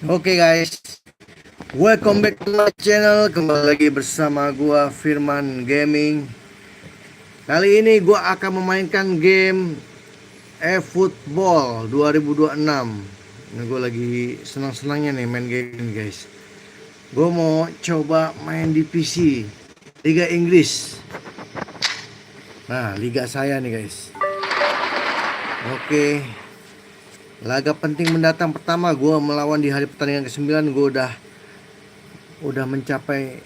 Oke guys, welcome back to my channel. Kembali lagi bersama gua Firman Gaming. Kali ini gua akan memainkan game Efootball 2026. Ini gua lagi senang-senangnya nih main game ini guys. Gua mau coba main di PC Liga Inggris. Nah, liga saya nih guys. Oke. Laga penting mendatang pertama gue melawan di hari pertandingan ke-9. Gue udah mencapai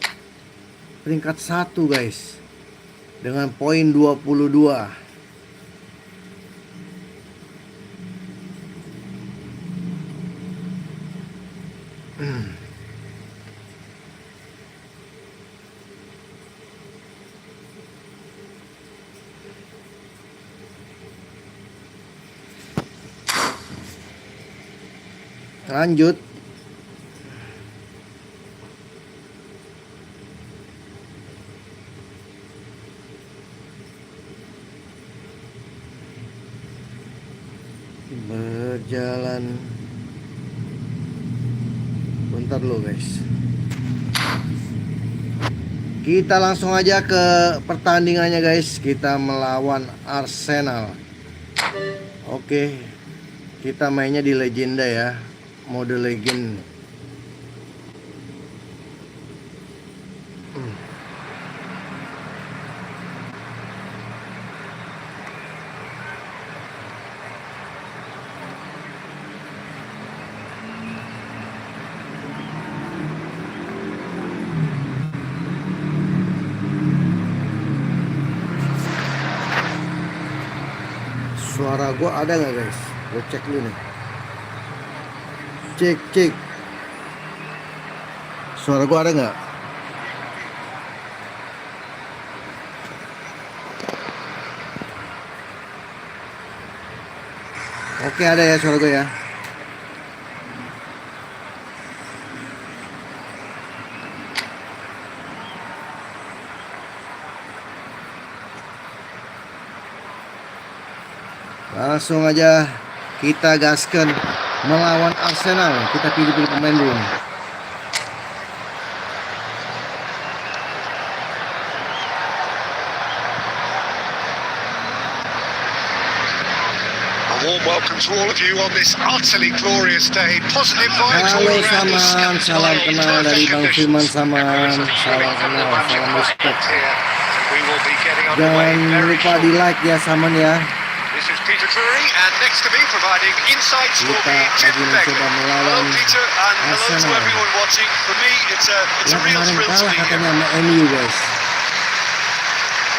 peringkat 1 guys, dengan poin 22. Lanjut. Berjalan. Bentar dulu guys. Kita langsung aja ke pertandingannya guys. Kita melawan Arsenal. Oke. Kita mainnya di legenda ya. Mode legend. Suara gua ada nggak guys? Gue cek dulu nih. Cek. Suara gua ada nggak? Oke, ada ya suara gua ya. Langsung aja kita gaskan melawan Arsenal. Kita pilih-pilih pemain dulu nih. A warm welcome to all of you on this utterly glorious day. Positive vibes all Halo around us. Saman, salam kenal dari Bang Firman Saman. Salam kenal, salam respect. Jangan lupa di like ya Saman ya. This is Peter Drury, and next to me providing insights will be Kita Tim lagi Begley. mencoba Hello melawan Peter, and hello to Arsenal. everyone watching. For me, it's a Yang real kemarin thrill to kalah be here. katanya sama MU guys.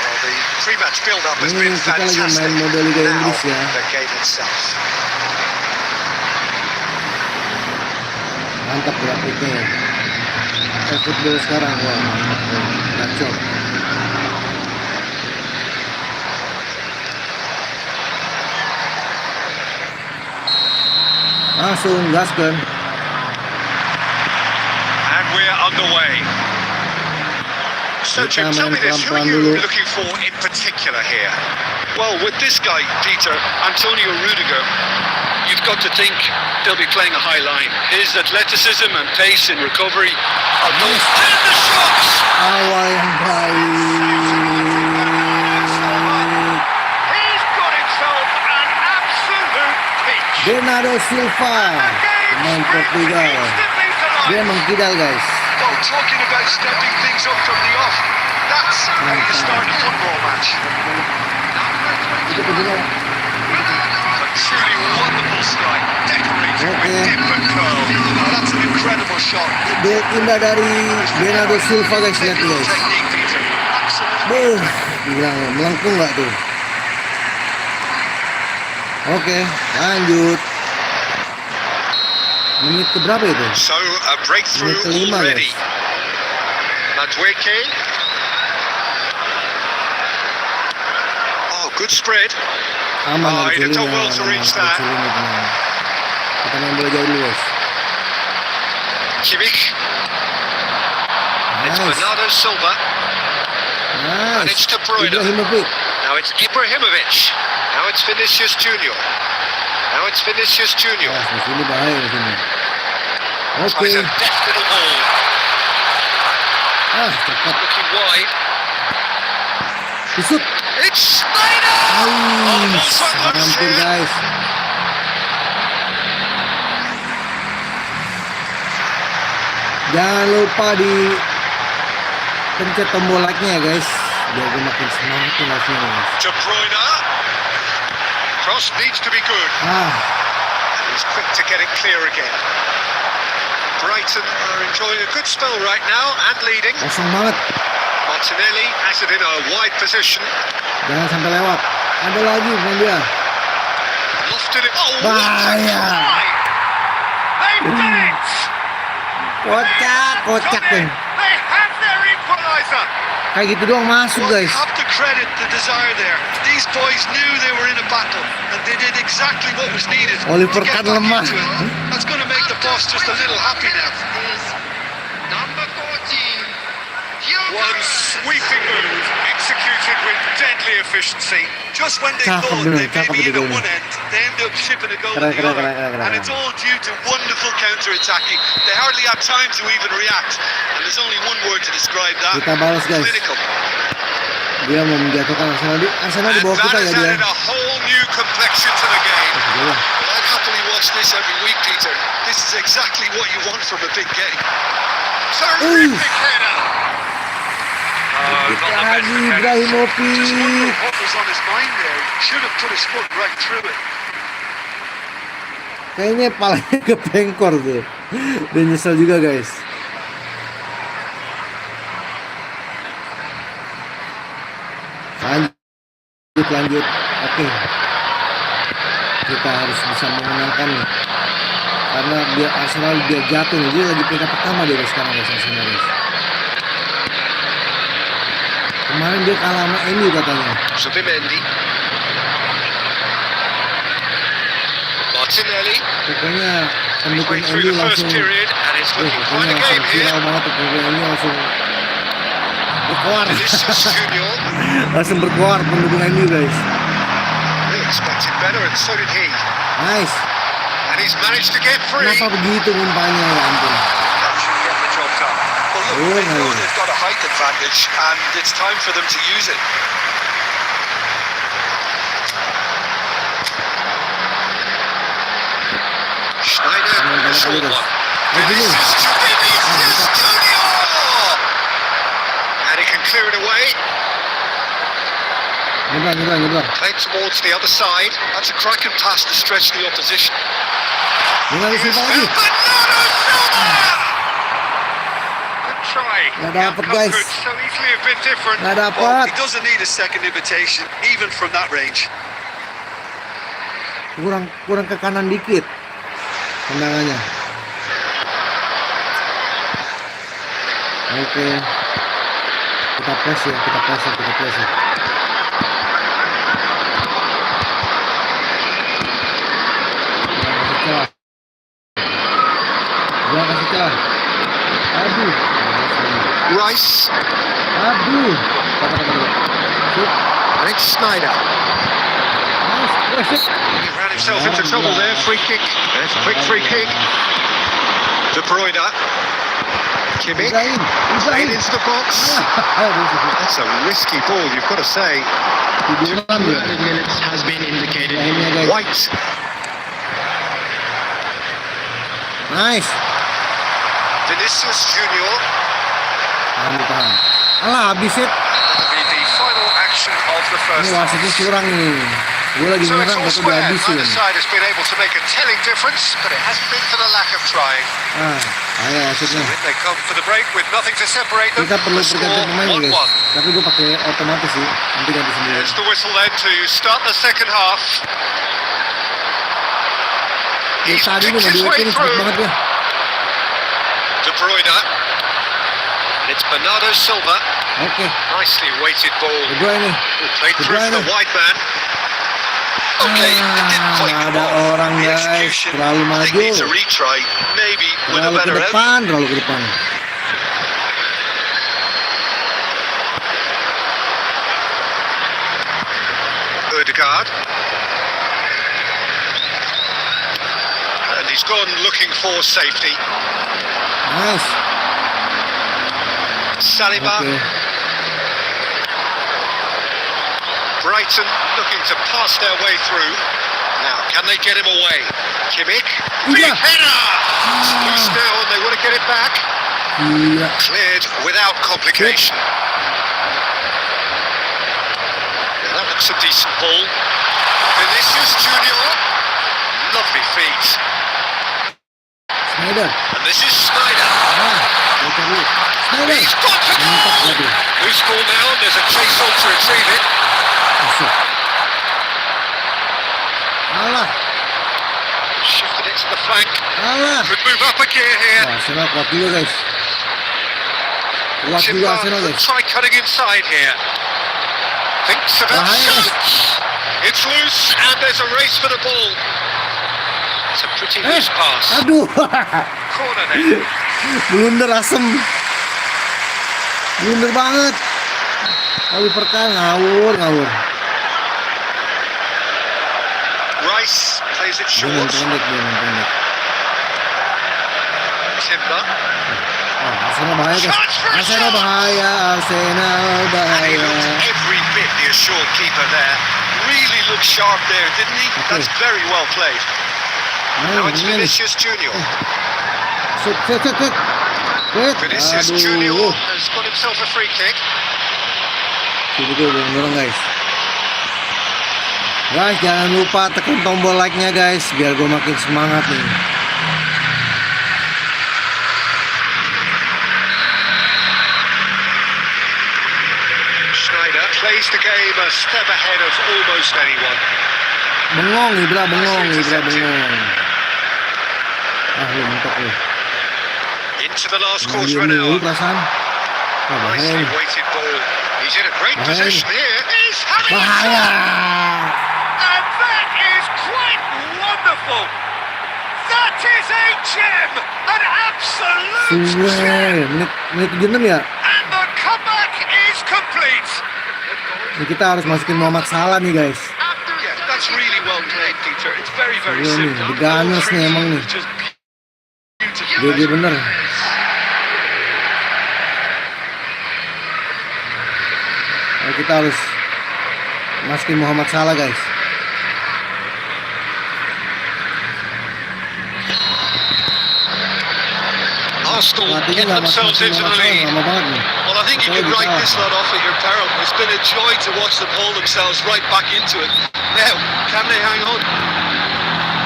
Well, the pre-match build-up has Ini been kita lagi fantastic. main mode Liga Now, Inggris ya. the game itself. Mantap grafiknya ya. Efootball sekarang wah mantap ya. Gacor. Langsung gaskan. And we're underway. So Jim, tell me this, who are you looking for in particular here? Well, with this guy, Peter, Antonio Rudiger, you've got to think they'll be playing a high line. His athleticism and pace in recovery are both... And the shots! Awal yang baik. He's got himself an absolute peach. Bernardo Silva, pemain Portugal. Dia mengkidal guys. Well, talking about stepping things up from the off, that's how you start a football match. Itu kedua. A truly wonderful strike, decorated with different curl. Oh, that's an incredible shot. Dia indah dari Bernardo Silva guys, lihat nih guys. Technique, Peter. Absolutely. Bilang melengkung nggak tuh? Oke, lanjut. Menit keberapa itu? So a breakthrough Menit kelima already. guys. Madueke. Oh, good spread. Aman Oh, dari he did Chile, well to reach that. Kita main bola jauh dulu guys. Kimmich. It's Nice. Bernardo Silva. And Nice. it's De Bruyne. Ibrahimovic. Now it's Ibrahimovic. Now it's Vinicius Junior. Now it's Vinicius Junior. Di sini bahaya di sini. Oke. Tries a deft little ball. Cepat. Looking wide. Disut. It's Snyder! Oh, the ball swung loose Hampir here. guys. Jangan lupa di pencet tombol like-nya ya guys, biar gue makin semangat nih like-nya guys. De Bruyne. Cross needs to be good. He's quick to get it clear again. Brighton are enjoying a good spell right now and leading. Kosong banget. Martinelli has it in a wide position. Jangan sampai lewat. Ada lagi bukan dia. Lofted it. Oh, Bahaya. They've done it! Kocak They deh. have their equaliser! Kayak gitu doang masuk Well, guys. you have to credit the desire there. These boys knew they were in a battle, and they did exactly what was needed Oliver to get Kahn back lemah. into it. That's going to make the boss just a little happy now. Number 14. One sweeping move, executed with deadly efficiency. Just when they Cakep thought bener, they may cakep be in itu at golnya. one end, they end up shipping a goal Keren, at the keren, other. keren, keren, And keren. it's all due to wonderful counter-attacking. They hardly had time to even react. And there's only one word to describe that. Kita balas guys. Clinical. Dia mau menjatuhkan Arsenal di And bawah that kita ya has dia. added a whole new complexion to the game. Coba. Well, I'd happily watch this every week, Peter. This is exactly what you want from a big game. Terrific header. Kita lagi Ibrahimovic. Just wonder what was on his mind there. Should have put his foot right through it. Kayaknya palanya kepengkor tuh. Dia nyesel juga guys. Lanjut. Oke. Kita harus bisa mengenalkan nih. Karena dia Arsenal dia jatuh nih. Dia lagi peringkat pertama dia guys sekarang guys Arsenal guys. Kemarin dia kalah sama MU katanya. Zubimendi. Martinelli. Pokoknya pendukung Midway through MU the first langsung period, and it's looking quite pokoknya a langsung game here. viral banget tuh, pendukung MU langsung berkoar. Vinicius Junior. Langsung berkoar pendukung MU guys. They expected better, and so did he. Nice. And he's managed to get free. Kenapa begitu umpannya ya ampun. That should get the job done. Well, look, Oh, they know no. they've got a height advantage, and it's time for them to use it. Schneider, Jangan short guys. one. Begini. Vinicius Junior! And he can clear it away. Nyebrang. Played towards the other side. That's a cracking pass to stretch the opposition. Nyebrang Here's simpel lagi. Bernardo Silva! Good try. Nggak dapet, guys. Could so easily have been different. Nggak dapet. Well, he doesn't need a second invitation, even from that range. Kurang ke kanan dikit tendangannya. Oke. Kita press ya. Gua kasih celah. Aduh. Rice. Aduh. Kata. Shoot. And it's Snyder. Nice. He ran himself into trouble there. Free kick. There's a quick free kick. De Bruyne. Kimmich. Played into the box. That's a risky ball, you've got to say. 2 minutes has been indicated. White. Nice. Vinicius Junior. Alah, habis it. That'll be the final action of the Ini first half. wasitnya curang nih. Gue lagi So it's menyerang, all tapi udah square. habisin. Neither side has been able to make a telling difference, but it hasn't been for the lack of trying. Ayo wasitnya. In they come for the break with nothing to separate them. Kita perlu The pergantian score pemain guys. 1-1. Tapi gue pakai otomatis sih. Nanti ganti sendiri. There's the whistle then to start the second half. He's Tadi picked nih his mobil way ini cepet through. banget ya. De Bruyne. And it's Bernardo Silva. Oke. Nicely weighted ball. Kedua ini. Played De through for the Bruyne. wide man. Okay, it didn't quite come ada off. orang The guys. execution, Terlalu I think, maju. needs a retry. Maybe with a Terlalu ke better outcome. depan. Terlalu ke depan. Odegaard. And he's He's gone looking for safety. Nice. Saliba. Okay. Brighton looking to pass their way through. Now, can they get him away? Kimmich. Big Yeah. header! It's loose now, and they want to get it back. Iya. Cleared without complication. Yeah, that looks a decent ball. Vinicius Junior. Lovely feet. Snyder. And this is Snyder. Baca dulu. Snyder. He's got to Mantap goal! lagi. Loose ball now, and there's a chase on to retrieve it. Masuk. Alah. Shifted it to the flank. Alah. Could move up a gear here. Wah, Arsenal kuat juga guys. Kuat juga Arsenal guys. Try cutting inside here. Thinks about Bahaya. shots. It's loose, and there's a race for the ball. It's a pretty loose pass. Aduh. Corner then. Blunder asem. Blunder banget. Oliver Kahn ngawur. Rice plays it Dia main short. pendek. Timber. Oh, Arsenal bahaya guys. Chance for a Arsenal shot. bahaya. And he looked every bit the assured keeper there. Really looked sharp there, didn't he? Okay. That's very well played. Now it's Ini. Vinicius Junior. Set. Vinicius Junior Aduh. has got himself a free kick. Sini tuh dorong guys. Guys, jangan lupa tekan tombol like-nya guys, biar gue makin semangat nih. Schneider plays the game a step ahead of almost anyone. Bengong. Lu mentok lu. Into the last quarter Dia of an dulu hour. perasaan. Bahaya Nicely nih. weighted ball. He's in a great Bahaya position here. He's having a Bahaya. shot. And that is quite wonderful. That is a gem. An absolute Suwe, gem. menit 76 ya. And the comeback is complete. Ini kita harus masukin Muhammad Salah nih guys. Yeah, that's really well played, Peter. It's very, very Suwe nih, simple. The Gunners nih emang nih. Just beautiful. Dia bener. Nah, kita harus masukin Muhammad Salah guys. Arsenal Pelatihnya get nggak themselves masukin into the Muhammad Salah, lead. lama banget nih. Well, I think you Betul, can write betul. this lot off at your peril. It's been a joy to watch them hold themselves right back into it. Now, can they hang on?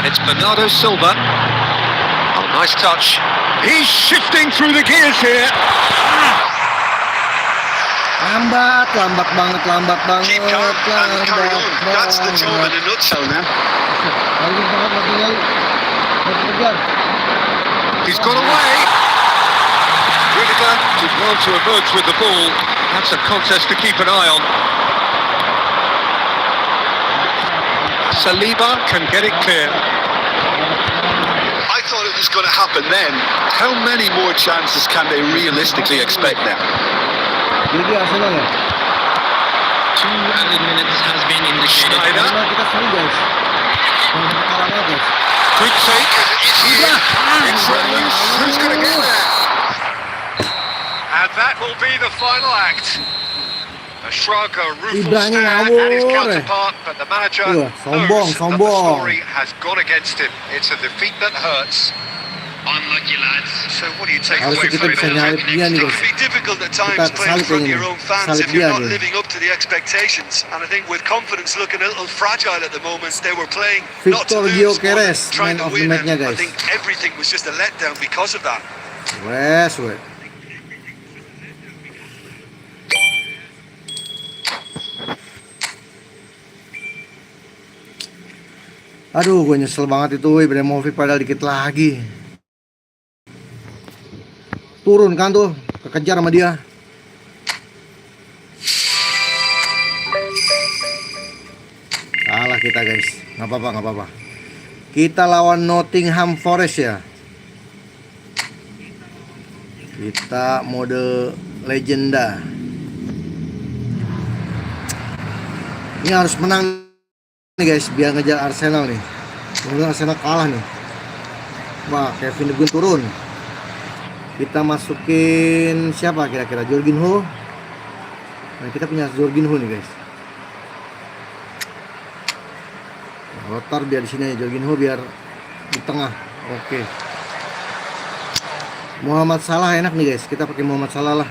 And it's Bernardo Silva. Oh, nice touch. He's shifting through the gears here. Lambat banget. Keep calm and carry on. That's the job in a nutshell now. He's got away. Rudiger did well to emerge with the ball. That's a contest to keep an eye on. Saliba can get it clear. I thought it was going to happen then. How many more chances can they realistically expect now? Jadi Arsenal ya. 2 added minutes has been indicated. Schneider. Karena kita sering guys. Jangan sampai kalah banget guys. Good take. It's here. It's run loose. Who's going to get there? And that will be the final act. A shrug, a rueful Ibrahim stare ngawur, at his counterpart, but the manager sombong. knows that the story has gone against him. It's a defeat that hurts. Unlucky lads. So what do you take Harusnya away kita from it bisa all? nyalip dia nih It guys. can be difficult at Kita times playing in salip front of ini. your own fans Salip if you're dia not dia. living up to the expectations. And I think with confidence looking a little fragile at the moment, they were playing not to Victor lose, more than Gyökeres, trying man to of the win. match-nya, And I guys. think everything was just a letdown because of that. Wes. Aduh, gue nyesel banget itu Ibrahimovic padahal dikit lagi. Turun kan tuh, kekejar sama dia. Salah kita guys, nggak apa-apa. Kita lawan Nottingham Forest ya. Kita mode legenda. Ini harus menang nih guys, biar ngejar Arsenal nih. Kemudian Arsenal kalah nih. Wah, Kevin De Bruyne turun. Kita masukin siapa kira-kira? Jorginho. Nah, kita punya Jorginho nih guys. Rotar biar di sini aja, Jorginho biar di tengah. Oke. Muhammad Salah enak nih guys. Kita pakai Muhammad Salah lah.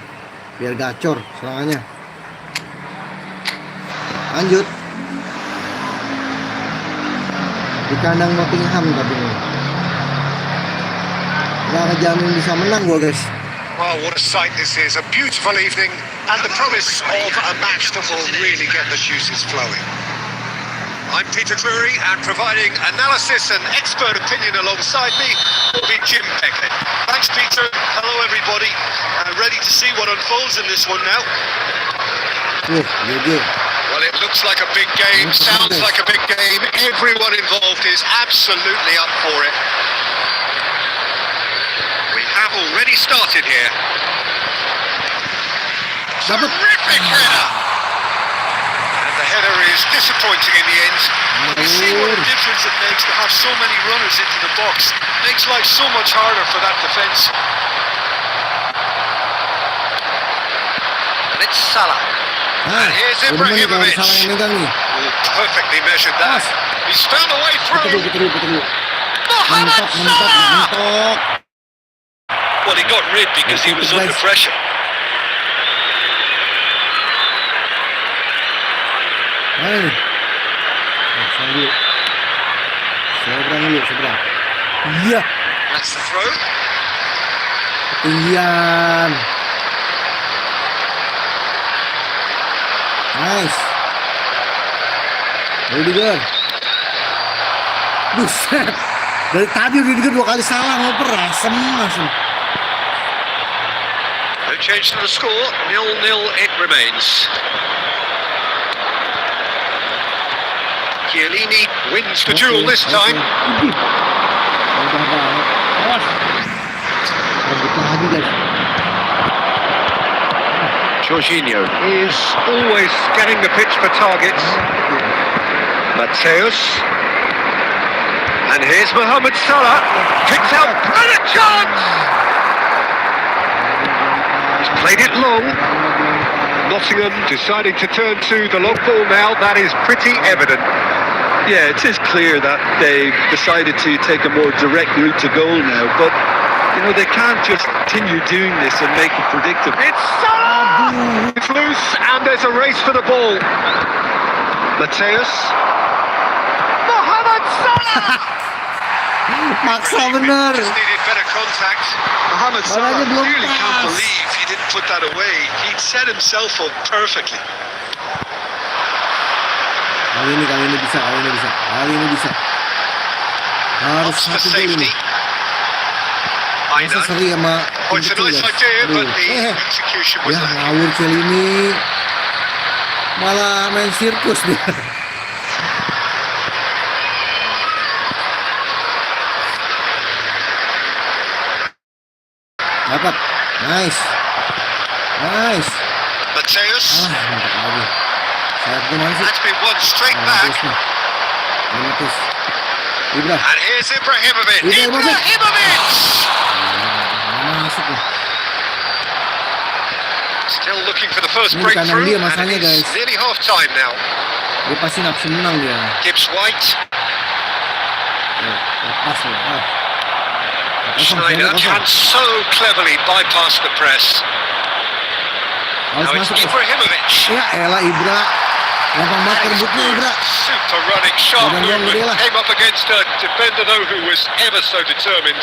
Biar gacor serangannya. Lanjut. Di kandang Nottingham tapi ini. Nggak ngejamin bisa menang gua guys. Well, what a sight this is. A beautiful evening and the promise of a match that will really get the juices flowing. I'm Peter Drury, and providing analysis and expert opinion alongside me will be Jim Beckett. Thanks, Peter. Hello, everybody. Ready to see what unfolds in this one now? Well, it looks like a big game, sounds like a big game. Everyone involved is absolutely up for it. We have already started here. Terrific header! And the header is disappointing in the end. You see what a difference it makes to have so many runners into the box. Makes life so much harder for that defence. And it's Salah. And here's Ibrahimovic. Perfectly measured that. He's found a way through. Mohamed Salah! Well, he got rid because he was under pressure. Seberang. Iya. That's the throw. Ketinggian. Nice. Rudiger. Buset. Dari tadi Rudiger 2 kali salah ngoper asem. No change to the score. 0-0 it remains. Chiellini wins the duel this time. Jorginho is always scanning the pitch for targets. Mateus. And here's Mohamed Salah. Kicks out, and a chance! He's played it long. Nottingham deciding to turn to the long ball now. That is pretty evident. Yeah, it is clear that they've decided to take a more direct route to goal now, but you know they can't just continue doing this and make it predictable. It's Salah! It's loose, and there's a race for the ball. Mateus. Mohamed Salah! Maksa bener. Just needed better contact. Mohamed Salah really can't believe he didn't put that away. He'd set himself up perfectly. Kali ini bisa. Harus Ops for satu gol ini. safety. Masa seri sama Oh, it's a nice idea, but the execution was ya lacking. ngawur cel ini. Malah main sirkus dia. Dapat. Nice. Mateus. Mantap lagi. Sayap gimana sih? That's been won straight back. Mateus. Ibra. And here's Ibrahimovic. Ibrahimovic! Masuk nih. Still looking for the first Ini di kanan breakthrough. dia And masanya, it's guys. nearly half time now. Dia pasti nafsu menang dia. Gibbs White. Lepas loh. Schneider can so cleverly bypass the press. Harus Now it's masuk. Ibrahimovic. Ya elah Ibra. Gampang banget rebutnya Ibra. Super running, sharp Badan dia movement. gede lah. Came up against a defender though who was ever so determined.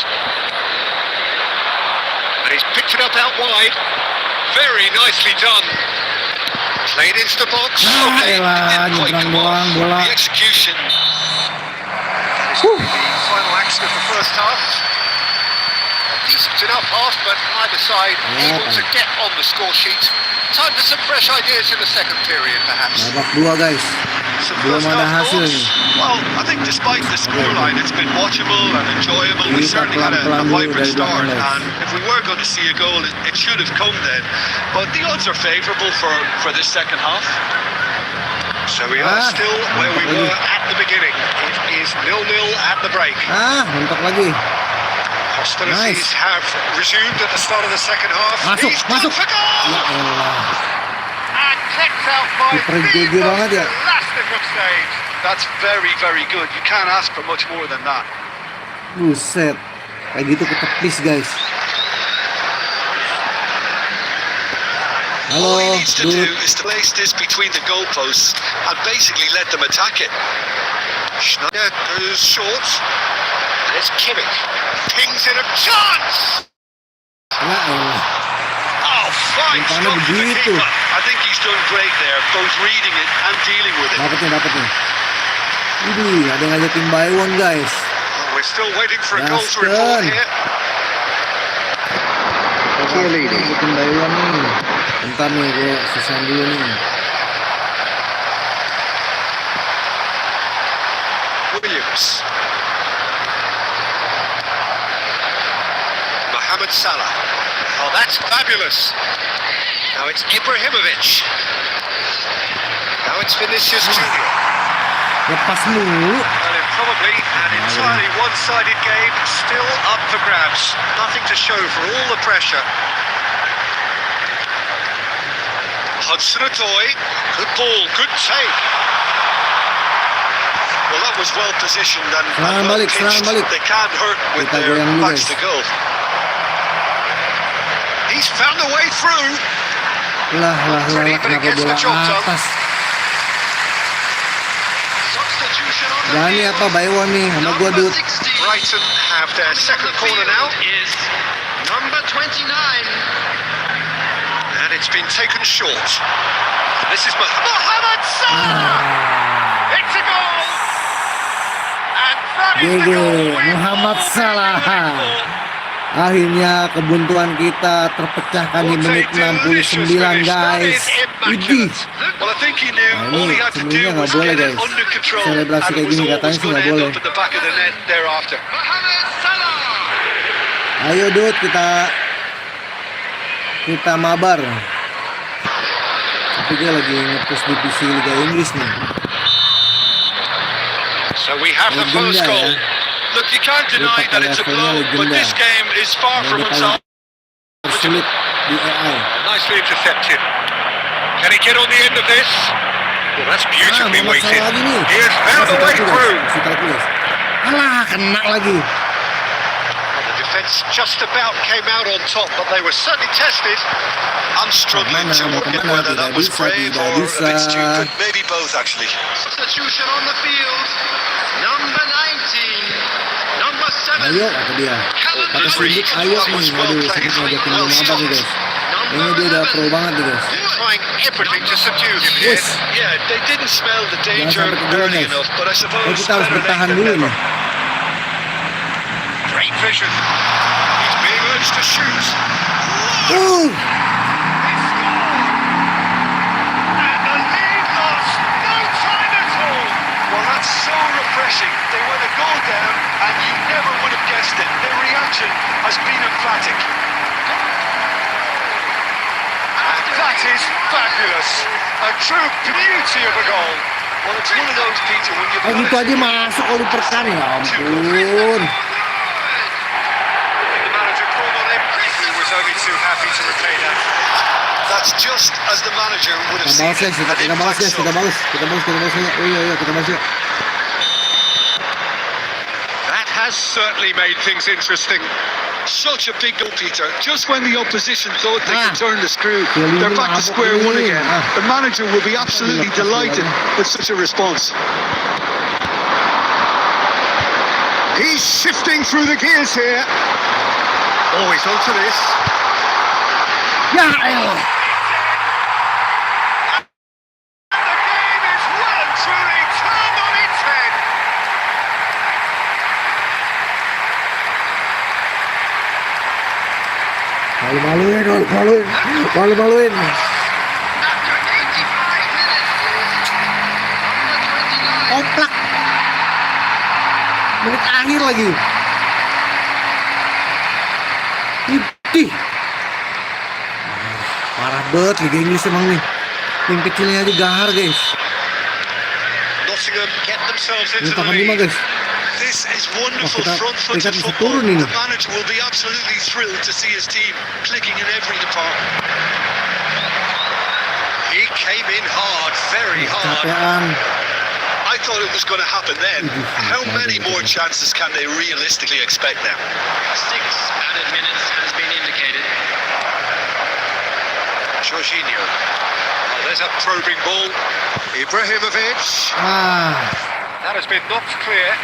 And he's picked it up out wide. Very nicely done. Played into the box. Okay, elah, didn't quite nyebrang come off. doang bola. The execution. This will be the final action of the first half. A decent enough half, but neither side able to get on the score sheet. Time for some fresh ideas in the second period, perhaps. Babak 2 guys. Belum ada hasil nih. Well, I think despite the scoreline, it's been watchable and enjoyable. We certainly had a vibrant start, and if we were going to see a goal, it should have come then. But the odds are favourable for this second half. So we are still where we were at the beginning. It is 0-0 at the break. Mentok lagi. Hostilities Nice. have resumed at the start of the second half. Masuk, He's gone masuk. for goal! Ya elah. And kicked out by Kiper the GG banget ya. elastic group stage. That's very, very good. You can't ask for much more than that. Buset. Kayak gitu kita please guys. All he Halo, needs to do dude. is to place this between the goalposts and basically let them attack it. Schneider goes short. And it's Kimmich. Pings in a chance! Ya elah. Oh, fine Umpannya stop from the begitu. keeper. I think he's done great there, both reading it and dealing with it. Dapet nih. Ini ada yang ngajakin buy one guys. Oh, we're still waiting for a goal to report Gaskan. here. Ngajakin buy one nih. Bentar nih gue sisain dulu nih. Williams. Mohamed Salah. Oh, that's fabulous. Now it's Ibrahimovic. Now it's Vinicius Junior. Lepas mulu. Well, in probably an entirely one-sided game, still up for grabs. Nothing to show for all the pressure. Hudson-Odoi, good ball, good take. Well, that was well positioned and Serangan well balik, pitched. serangan balik. They can't hurt with Kita their goyang dulu, backs guys. to goal. He's found a way through. Lah, Pretty, but it kenapa gets the bola job done. atas. Substitution on the Berani field. apa buy one nih sama gua dude. Brighton have their second corner now. Is number 29. And it's been taken short. This is Mohamed Salah! It's a goal! And that is the GG, goal we've Muhammad all been Salah. waiting for. Akhirnya kebuntuan kita terpecahkan di menit 69 guys. Idih. Well, I think he knew Nah, all ini he had to do sebenarnya nggak was boleh, get it guys. under control, Selebrasi and kayak it was gini always katanya sih going nggak to end boleh. up at the back of the net thereafter. Mohamed Salah! Ayo dude, kita mabar. Tapi dia lagi nge-push divisi Liga Inggris nih. So we have the Legenda first goal. ya. Look, you can't deny that it's a blow, but this game is far from Yang paling unsolved. sulit di AI. Nicely intercepted. Can he get on the end of this? Well, that's beautifully Muhammad weighted. Salah lagi nih. He has found a way through. Alah, kena lagi. Well, the defence just about came out on top, but they were certainly tested. I'm struggling to work in whether that was brave or a bit stupid. Maybe both, actually. Substitution on the field. Number 19. Number 7. Ayo, kata dia. Kata Sindik, ayo nih. Aduh, sakit ngajakin dia mabar nih guys. Ini dia udah pro banget nih guys. Trying everything to subdue him here. Yes. Yeah, they didn't smell the danger sampai ke early guys. enough, but I Oh, suppose kita harus better late bertahan than dulu never. nih. Great vision. He's being urged to shoot. Uh, And the lead lost no time at all. Well, that's so refreshing. They went a goal down, and you never would have guessed it. Their reaction has been emphatic. And that is fabulous. A true beauty of a goal. Well, it's one of those, Peter, when you've oh gitu aja masuk Oliver Kahn ya ampun. The manager called on him. He was only too happy to repay that. That's just as the manager would have Kita seen balas it. guys, kita balas guys, kita balas. Oh iya, kita balas ya. That has certainly made things interesting. Such a big goal, Peter. Just when the opposition thought they could turn the screw, Keliling they're back to mabuk square one ini. again. Ah. The manager will be absolutely delighted with such a response. He's shifting through the gears here. Oh, he's onto this. Ya elah. The game is well and truly turned on its head. Malu-maluin. After 85 minutes. Number 29. Oplak. Menit akhir lagi. Idih. Parah banget Liga Inggris emang nih. Tim kecilnya aja gahar guys. Nottingham get themselves Ini into the tahan 5 lead. guys. This This is wonderful kita front-footed bisa football. turun ini. The manager will be absolutely thrilled to see his team clicking in every department. He came in hard, very hard. Capean. I thought it was going to happen then. How many more chances can they realistically expect now? 6 added minutes has been indicated. Jorginho. Oh, there's a probing ball. Ibrahimovic. That has been knocked clear.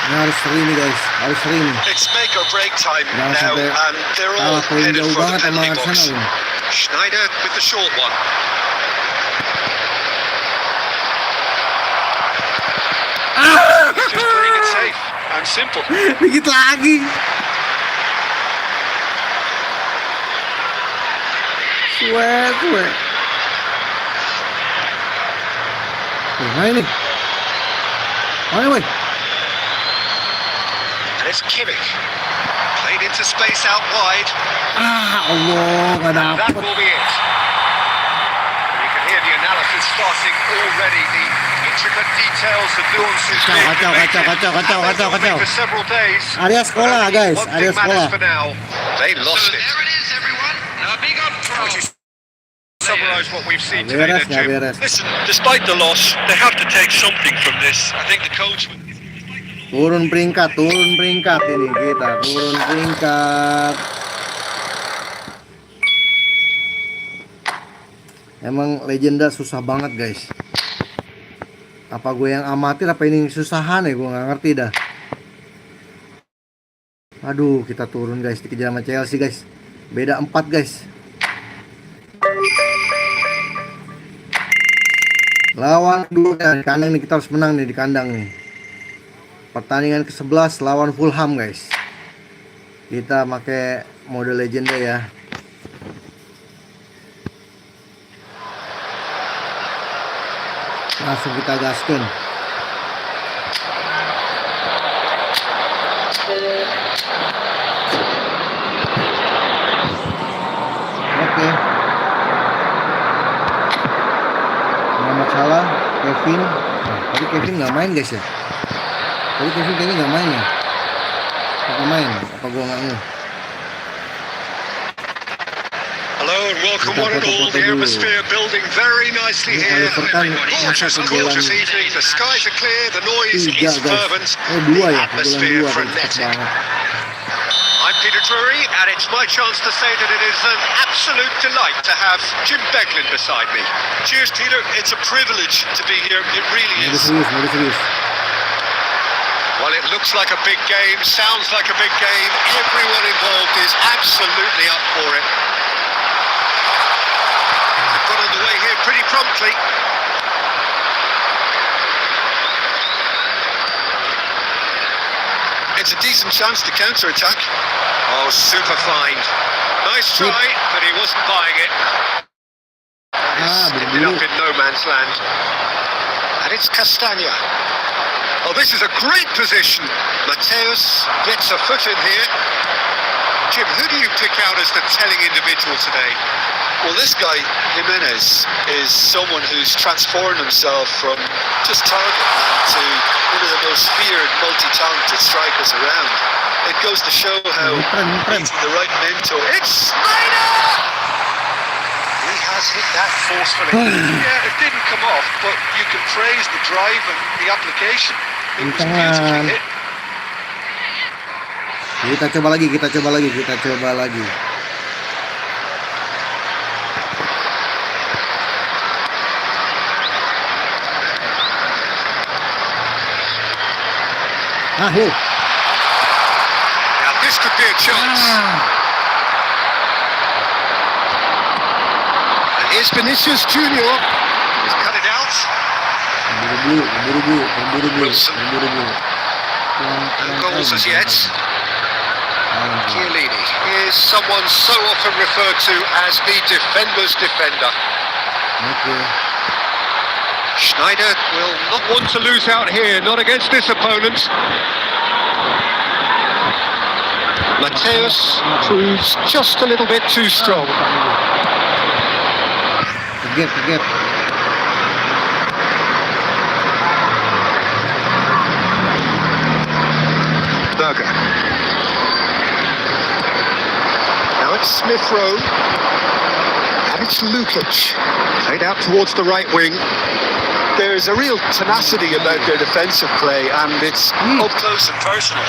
Ini harus seri nih guys, harus seri nih. It's make or break time Jangan now, sampai and they're all kalah poin headed jauh for the banget sama penalty box. Arsenal ini. Schneider with the short one. He's just playing it safe and simple. Dikit lagi. Sweat. Mana nih? Mana woi? And it's Kimmich. Played into space out wide. Allah, nggak That dapet. will be it. And you can hear the analysis starting already. The intricate details, the nuances. Kacau. For several days. Area sekolah guys, One area thing matters sekolah. for now. They lost So it. there it is, everyone. A big up throw. Summarise what we've seen Nggak today, beres, then, nggak Jim. beres. Listen, despite the loss, they have to take something from this. I think the coach. Turun peringkat ini kita, turun peringkat. Emang legenda susah banget guys. Apa gue yang amatir, apa ini susahan ya, gue nggak ngerti dah. Aduh, kita turun guys, dikejar sama Chelsea guys. Beda 4 guys. Lawan dulu ya, di kandang nih, kita harus menang nih di kandang nih. Pertandingan ke-11 lawan Fulham guys. Kita pakai mode legenda ya. Langsung kita gaskan. Oke. Muhammad Salah, Kevin. Nah, tadi Kevin nggak main guys ya. Tadi Kevin kayaknya nggak main ya. Apa main? Apa gua nggak ngeh? Hello and welcome one and all. The atmosphere building very nicely Ini here. Everton Gorgeous, masuk gorgeous keunggulan evening. The skies are clear. The noise 3 is guys. fervent. 2 ya, Atmosphere keunggulan 2 frenetic. banget. I'm Peter Drury, and it's my chance to say that it is an absolute delight to have Jim Beglin beside me. Cheers, Peter. It's a privilege to be here. It really is. Mode serius. Well, it looks like a big game, sounds like a big game. Everyone involved is absolutely up for it. Got underway here pretty promptly. It's a decent chance to counter-attack. Oh, super find. Nice try, but he wasn't buying it. Ended up in no man's land. And it's Castagna. Oh, this is a great position. Mateus gets a foot in here. Jim, who do you pick out as the telling individual today? Well, this guy, Jimenez, is someone who's transformed himself from just target man to one of the most feared, multi-talented strikers around. It goes to show how meeting the right mentor. It's Snyder! He has hit that forcefully. Yeah, it didn't come off, but you can praise the drive and the application. It was beautifully hit. Kita coba lagi. Look. Now this could be a chance. And here's Vinicius Junior. He's cut it out. Buru-buru. Wilson. No goals as yet. Chiellini is someone so often referred to as the defender's defender. Okay. Schneider will not want to lose out here, not against this opponent. Mateus proves just a little bit too strong. Forget. Smith Rowe. And it's Lukic. Played out towards the right wing. There's a real tenacity about their defensive play, and it's up close and personal.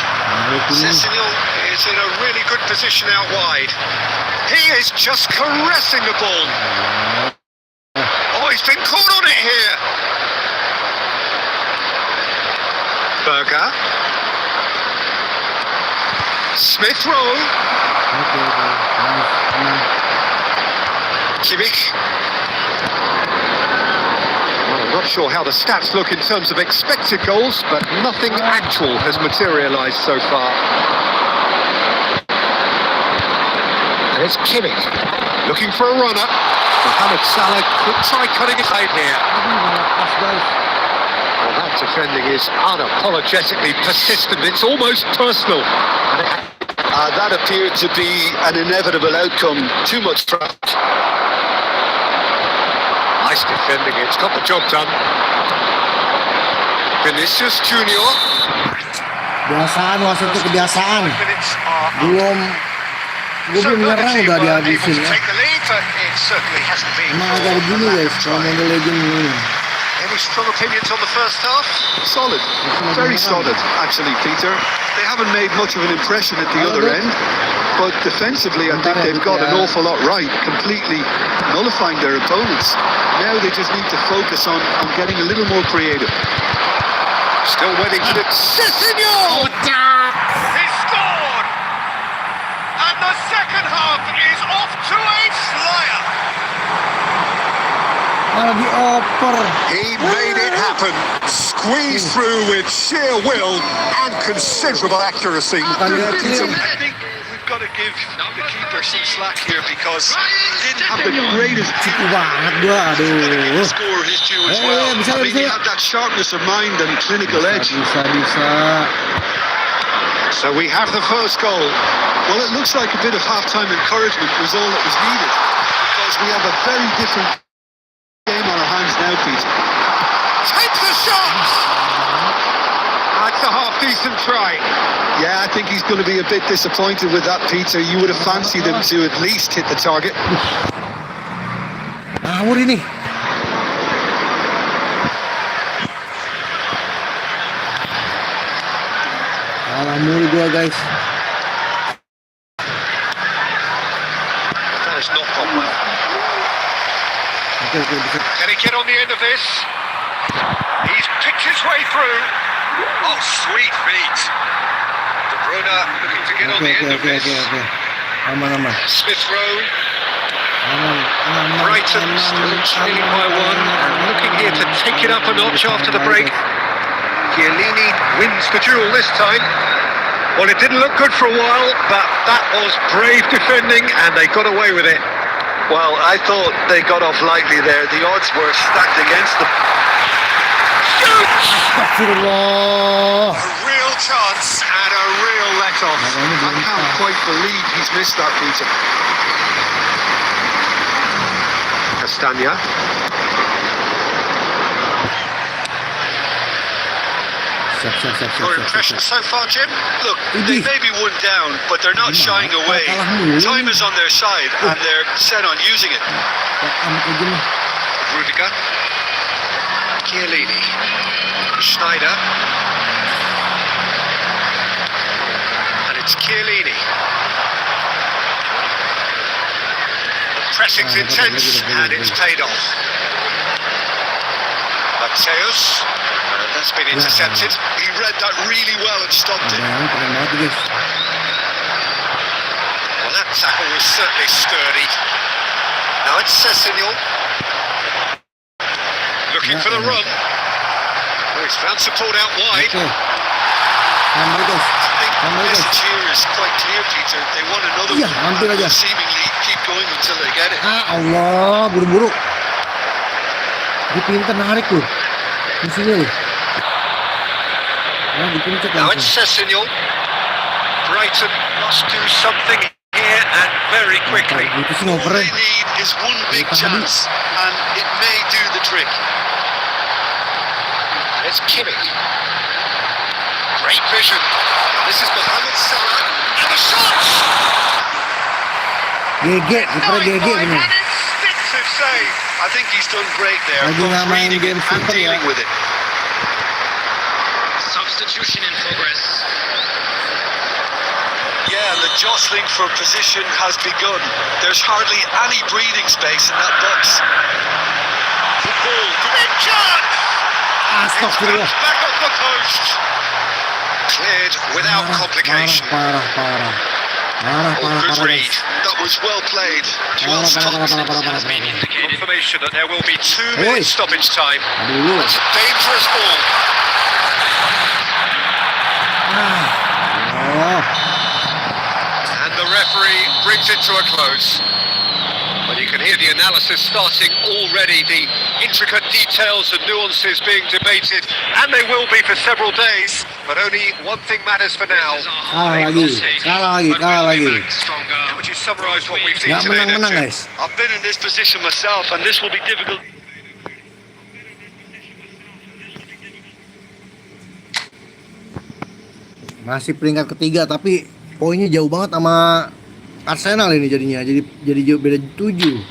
Sessegnon is in a really good position out wide. He is just caressing the ball. Oh, he's been caught on it here. Berger. Smith Rowe. Kimmich. Well, I'm not sure how the stats look in terms of expected goals, but nothing actual has materialised so far. And it's Kimmich looking for a runner. Mohamed Salah could try cutting it out here. Well, that defending is unapologetically persistent. It's almost personal. That appeared to be an inevitable outcome. Too much traffic. Nice defending. It's got the job done. Vinicius Junior. Kebiasaan, wasit itu kebiasaan. Belum nyerang udah dihabisin ya. Emang agak begini guys, kalau main legend ini. Any strong opinions on the first half? Solid, very solid actually, Peter. They haven't made much of an impression at the other end, but defensively I think they've got an awful lot right, completely nullifying their opponents. Now they just need to focus on getting a little more creative. Still waiting for it. Sessegnon! He scored! And the second half is off to a flyer. Malah dioper. He made it happen. Squeezed through with sheer will and considerable accuracy. I think we've got to give the keeper some slack here because he didn't have the greatest Cipu banget gua, aduh. score his due as well. Bisa, I mean, he bisa. had that sharpness of mind and clinical edge. Bisa. So we have the first goal. Well, it looks like a bit of half-time encouragement was all that was needed because we have a very different game on our hands now, Peter. Take the shot! That's a half-decent try. Yeah, I think he's going to be a bit disappointed with that, Peter. You would have fancied him to at least hit the target. Ngawur ini. Kalah mulu gua guys. That has not gone well. Oke, bisa. Can he get on the end of this? He's picked his way through. Oh, sweet feet. De Bruyne looking to get on the end of this. Aman. Smith Rowe. Aman. Brighton still trailing by one and looking here to take it up a notch after the break. Chiellini wins the duel this time. Well, it didn't look good for a while, but that was brave defending and they got away with it. Well, I thought they got off lightly there. The odds were stacked against them. Astagfirullah. A real chance and a real let-off. I can't quite believe he's missed that, Peter. Castagna. Your impression so far, Jim? Look, they may be one down, but they're not shying away. Time is on their side, and they're set on using it. Rudiger. Chiellini. Schneider. And it's Chiellini. The pressing's intense, and it's paid off. Mateus. That's been intercepted. He read that really well and stopped it. Well, that tackle was certainly sturdy. Now it's Sessegnon. Looking for the run. Oh, he's found support out wide. I think the message here is quite clear, Peter. They want another one. And will seemingly keep going until they get it. Allah, buru-buru. Dia pintar narik tuh. Musuhnya loh. Now it's Sessegnon. Brighton must do something here and very quickly. All they need is one big chance, and it may do the trick. And it's Kimmich. Great vision. This is Mohamed Salah. And the shot! GG, kiper GG bener. To save. I think he's done great there. Lagi both nggak main reading game it and super ya. dealing with it. Substitution in progress. Yeah, the jostling for position has begun. There's hardly any breathing space in that box. The ball, big chance! Astagfirullah. Back off the post. Cleared without complication. Parah. Good read. That was well played. Well stopped. Confirmation that there will be 2 minutes stoppage time. Aduh. That's a dangerous ball. Oh. And the referee brings it to a close. Well, you can hear the analysis starting already, the intricate details and nuances being debated, and they will be for several days, but only one thing matters for now. Kalah lagi. How would you summarise what we've seen Nggak today, menang-menang Neptune? guys. I've been in this position myself, and this will be difficult. Masih peringkat ketiga tapi poinnya jauh banget sama Arsenal ini jadinya. Jadi jauh beda 7.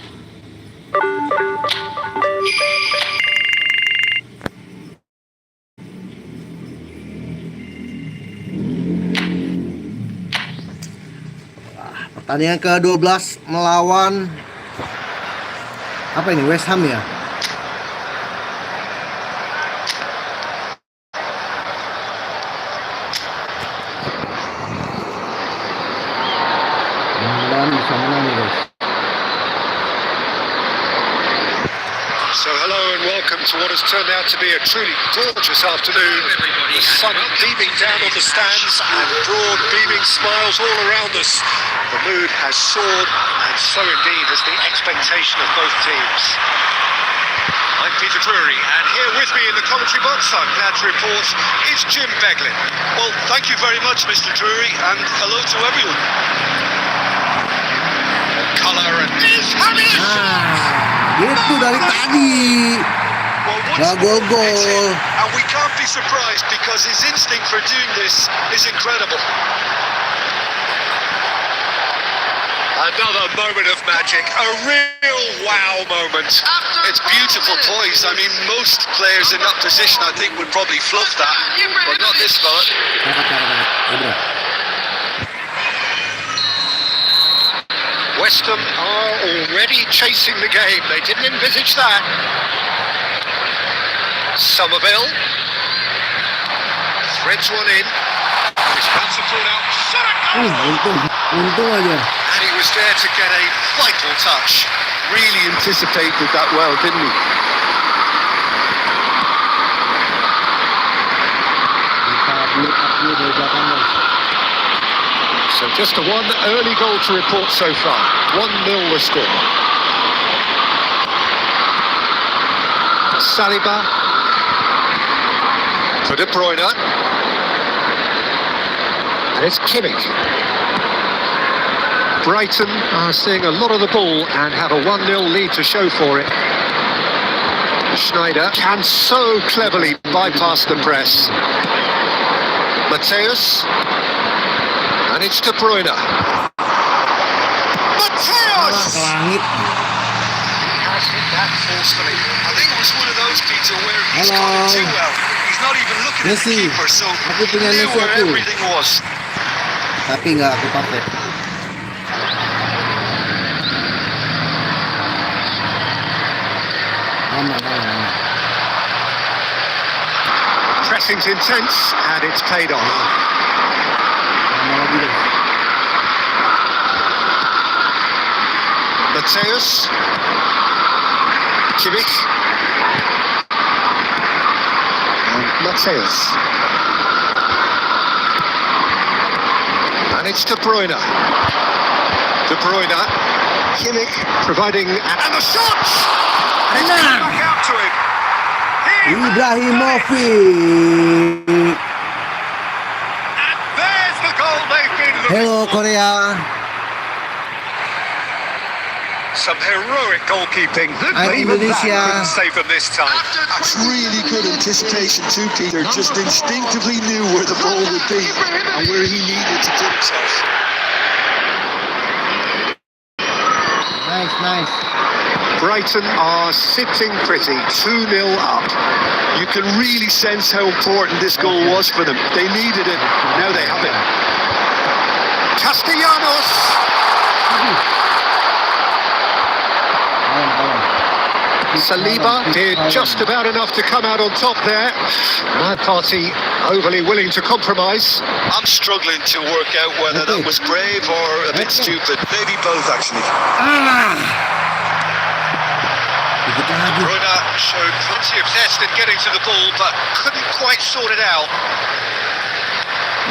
Pertandingan ke-12 melawan apa ini? West Ham ya? Mudah-mudahan bisa menang nih guys. So hello and welcome to what has turned out to be a truly gorgeous afternoon. The sun beaming down on the stands and broad beaming smiles all around us. The mood has soared, and so indeed has the expectation of both teams. I'm Peter Drury, and here with me in the commentary box, I'm glad to report, is Jim Beglin. Well, thank you very much, Mr. Drury, and hello to everyone. Colour and is having a shot! Gitu dari tadi. Well, Gak gol-gol. and we can't be surprised because his instinct for doing this is incredible. Another moment of magic, a real wow moment. It's beautiful poise. I mean, most players in that position, I think, would probably fluff that, but not this fella. West Ham are already chasing the game. They didn't envisage that. Somerville threads one in. He's about to pull out. Untung aja. And he was there to get a vital touch. Really anticipated that well, didn't he? So just one early goal to report so far. 1-0 the score. Saliba to De Bruyne. And it's Kimmich. Brighton are seeing a lot of the ball and have a 1-0 lead to show for it. Schneider can so cleverly bypass the press. Mateus. And it's De Bruyne. Mateus! Langit. He has hit that forcefully. I think it was one of those, Peter, where he's got it too well. He's not even looking at the Messi. keeper, so Aku he punya knew Messi where aku. everything was. Tapi nggak aku pakai. Aman. Pressing's intense, and it's paid off. Aman lagi deh. Mateus. Kimmich. And Mateus. And it's De Bruyne. De Bruyne. Kimmich providing... And the shot! And it's coming back out to him. Ibrahimovic. And there's the goal they've been looking Hello for. Korea. Some heroic goalkeeping. I'm Even Indonesia. that couldn't save them this time. That's really good anticipation too, Peter. Just instinctively knew where the ball would be and where he needed to put himself. nice. Brighton are sitting pretty, 2-0 up. You can really sense how important this goal was for them. They needed it, now they have it. Castellanos! Saliba did just about enough to come out on top there. My party overly willing to compromise. I'm struggling to work out whether that was brave or a bit stupid. Maybe both, actually. Bruyne showed plenty of zest in getting to the ball, but couldn't quite sort it out.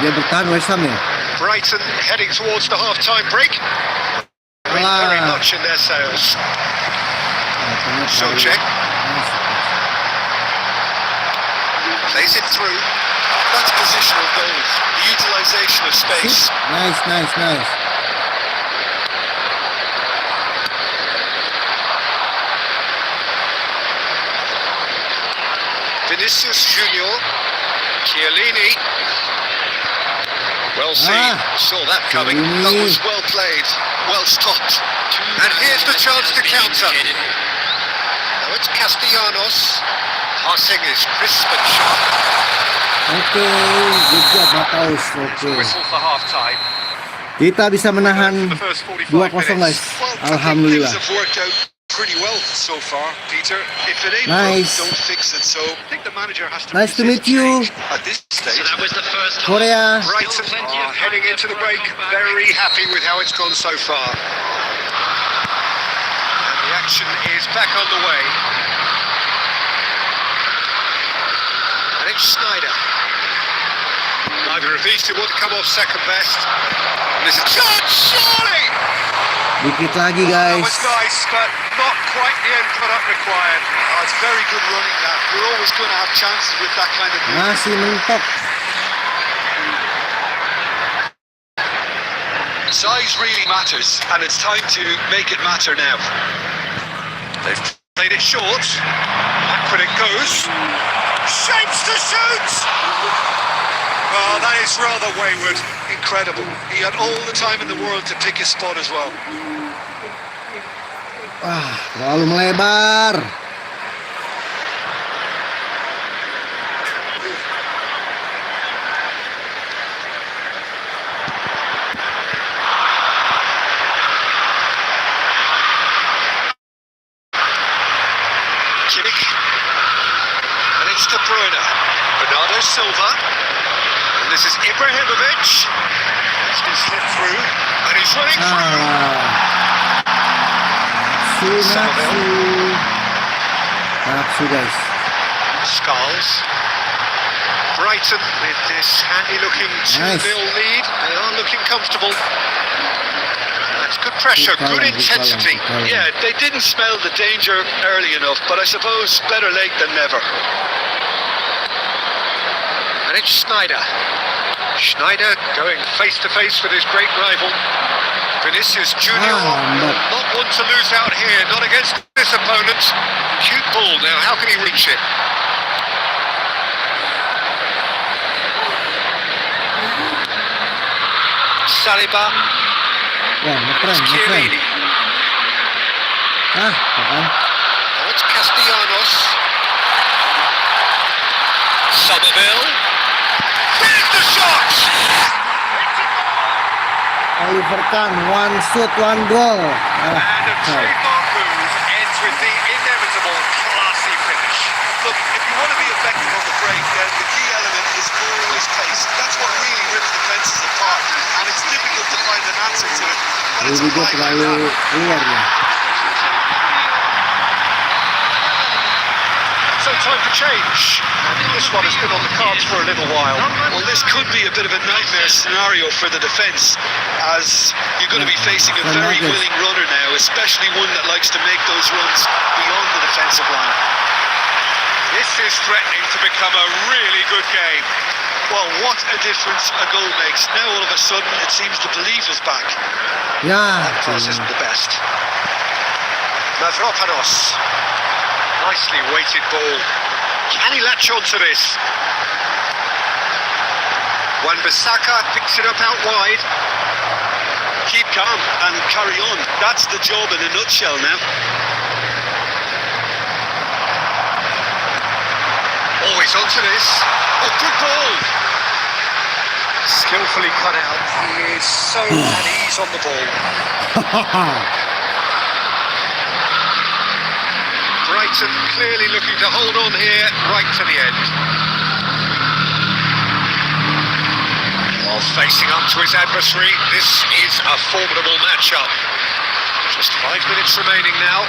Dia bertahan West Ham ya. Brighton heading towards the half-time break. Very much in their sails. Socek plays it through. That's positional goals. The utilisation of space. Nice. Vinicius Junior, Chiellini. Well seen, saw that coming. That was well played, well stopped. And here's the chance to counter. Now it's Castellanos. Passing is crisp and sharp. Oke, good job Mataus. Oke. Whistle for half-time. Kita bisa menahan The first 45 2-0 guys. Alhamdulillah. Things have worked out pretty well so far, Peter. If it ain't Nice. broke, don't fix it. So I think the manager has to Nice to meet you, at this stage, So that was the first half. Korea. Brighton are heading into the break very happy with how it's gone so far. And the action is back on the way. And it's Snyder. Neither of these two want to come off second best. And there's a chance, surely! Dikit lagi That guys. was nice, but not quite the end product required. it's very good running that. You're always going to have chances with that kind of move. Masih mentok. Size really matters, and it's time to make it matter now. They've played it short. Backward it goes. Shapes to shoot! Well, that is rather wayward. Incredible. He had all the time in the world to pick his spot as well. Terlalu melebar. Kimmich. And it's De Bruyne. Bernardo Silva. And this is Ibrahimovic. He's been slipped through. And he's running through. Nafsu guys. Skulls. Brighton with this handy-looking 2-0 lead. They are looking comfortable. That's good pressure, good intensity. Yeah, they didn't smell the danger early enough, but I suppose better late than never. And it's Snyder. Schneider going face-to-face with his great rival. Vinicius Junior, not one to lose out here, not against this opponent. Cute ball now, how can he reach it? Saliba. Chiellini. Now it's Castellanos. Somerville. There's the shot! Oliver Kahn, one shoot, one goal. And a trademark move ends with the inevitable classy finish. Look, if you want to be effective on the break, then the key element is always pace. That's what really rips defences apart. And it's difficult to find an answer to it when it's a Dia high like terlalu that. liar ya. So time for change. This one has been on the cards for a little while. Well, this could be a bit of a nightmare scenario for the defence, as you're going to be facing a very willing runner now, especially one that likes to make those runs beyond the defensive line. This is threatening to become a really good game. Well, what a difference a goal makes. Now all of a sudden it seems the belief is back. Ya. That pass isn't the best. Mavropanos. Nicely weighted ball. Can he latch on to this? Wan-Bissaka picks it up out wide. Keep calm and carry on. That's the job in a nutshell now. Always onto this. Oh, good ball. Skillfully cut out. He is so at ease on the ball. Brighton clearly looking to hold on here right to the end. While facing up to his adversary, this is a formidable matchup. Just 5 minutes remaining now.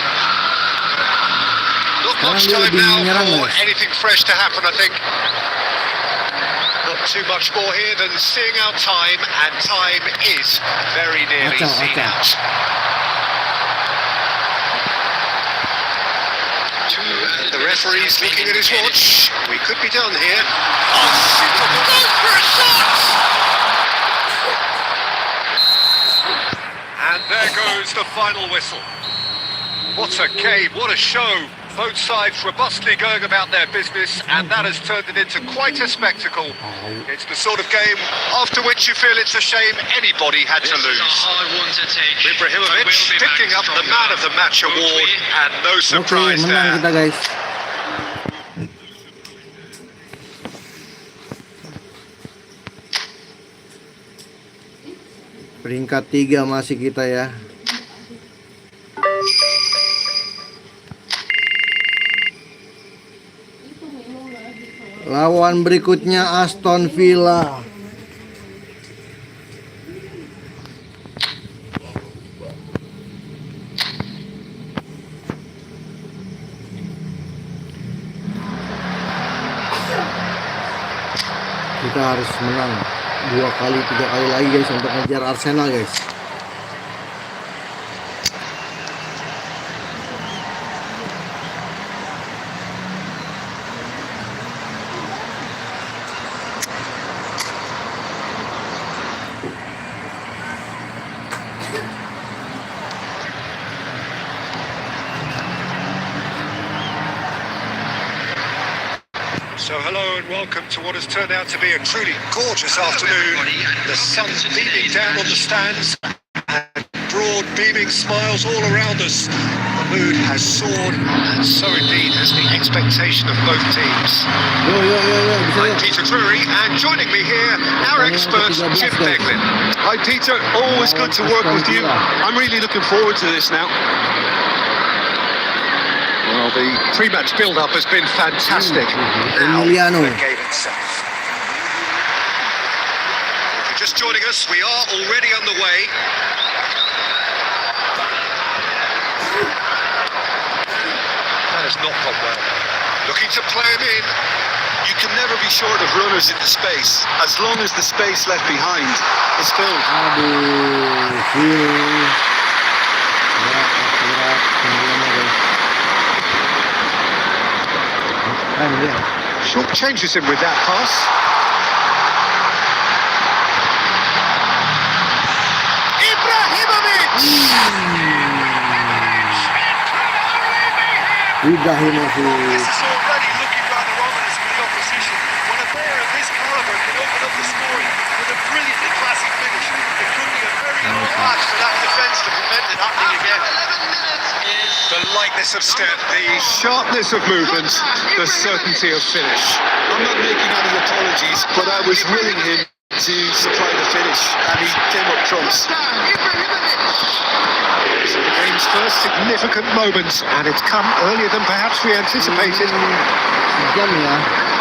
Not much time now for anything fresh to happen, I think. Not too much more here than seeing out time, and time is very nearly seen out. The referee's looking at his watch. We could be done here. Oh, super goal for a shot! And there goes the final whistle. What a game, what a show. Both sides robustly going about their business, and that has turned it into quite a spectacle. It's the sort of game after which you feel it's a shame anybody had to lose. This is a hard one to take. Ibrahimovic picking up the Man of the Match award, and no surprise menang kita, there. guys. Peringkat 3 masih kita ya. Lawan berikutnya Aston Villa. Kita harus menang 2 kali 3 kali lagi guys untuk ngejar Arsenal guys. So hello and welcome to what has turned out to be a truly gorgeous afternoon. The sun beaming down on the stands and broad beaming smiles all around us. The mood has soared, and so indeed has the expectation of both teams. I'm Peter Drury, and joining me here, our expert Jim Beglin. Hi Peter, always good to work with you. I'm really looking forward to this now. Well, the pre-match build-up has been fantastic. Now, the game itself. If you're just joining us, we are already underway. That has not gone well. Looking to play him in. You can never be short of runners into space, as long as the space left behind is filled. Short changes him with that pass. Ibrahimovic! This is already looking rather ominous for the opposition. When a player of this calibre can open up the scoring with a brilliantly classy finish, it could be a very hard match for that defence to prevent it happening again. 11 minutes is The lightness of step, the sharpness of movement, the certainty of finish. I'm not making any apologies, but I was willing him to supply the finish, and he came up trumps. It's the game's first significant moment, and it's come earlier than perhaps we anticipated.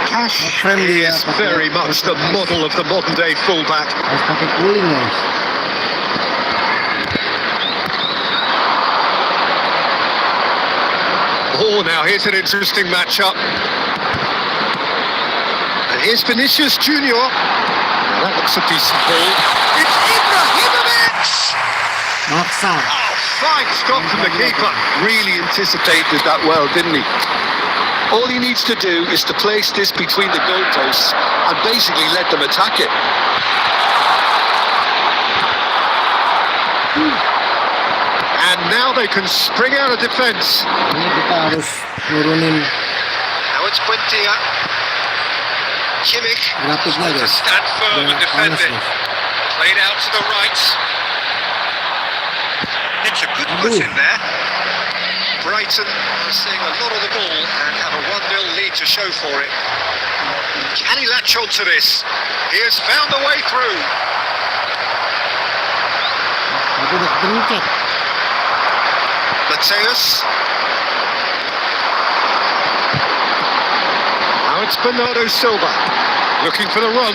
Cash is very much the model of the modern-day fullback. Harus pakai cooling guys. Oh, now here's an interesting matchup. And here's Vinicius Junior. Now that looks a decent ball. It's Ibrahimovic! Maksa. Oh, fine stop from the keeper. Really anticipated that well, didn't he? All he needs to do is to place this between the goalposts and basically let them attack it. And now they can spring out of defence. Ini kita harus nurunin Now it's Buendia. Kimmich grafiknya to guys. stand firm and Biar defend panas it. guys. Played out to the right. It's a good put in there. Brighton are seeing a lot of the ball and have a 1-0 lead to show for it. Can he latch on to this? He has found a way through. Mateus. Now it's Bernardo Silva looking for the run.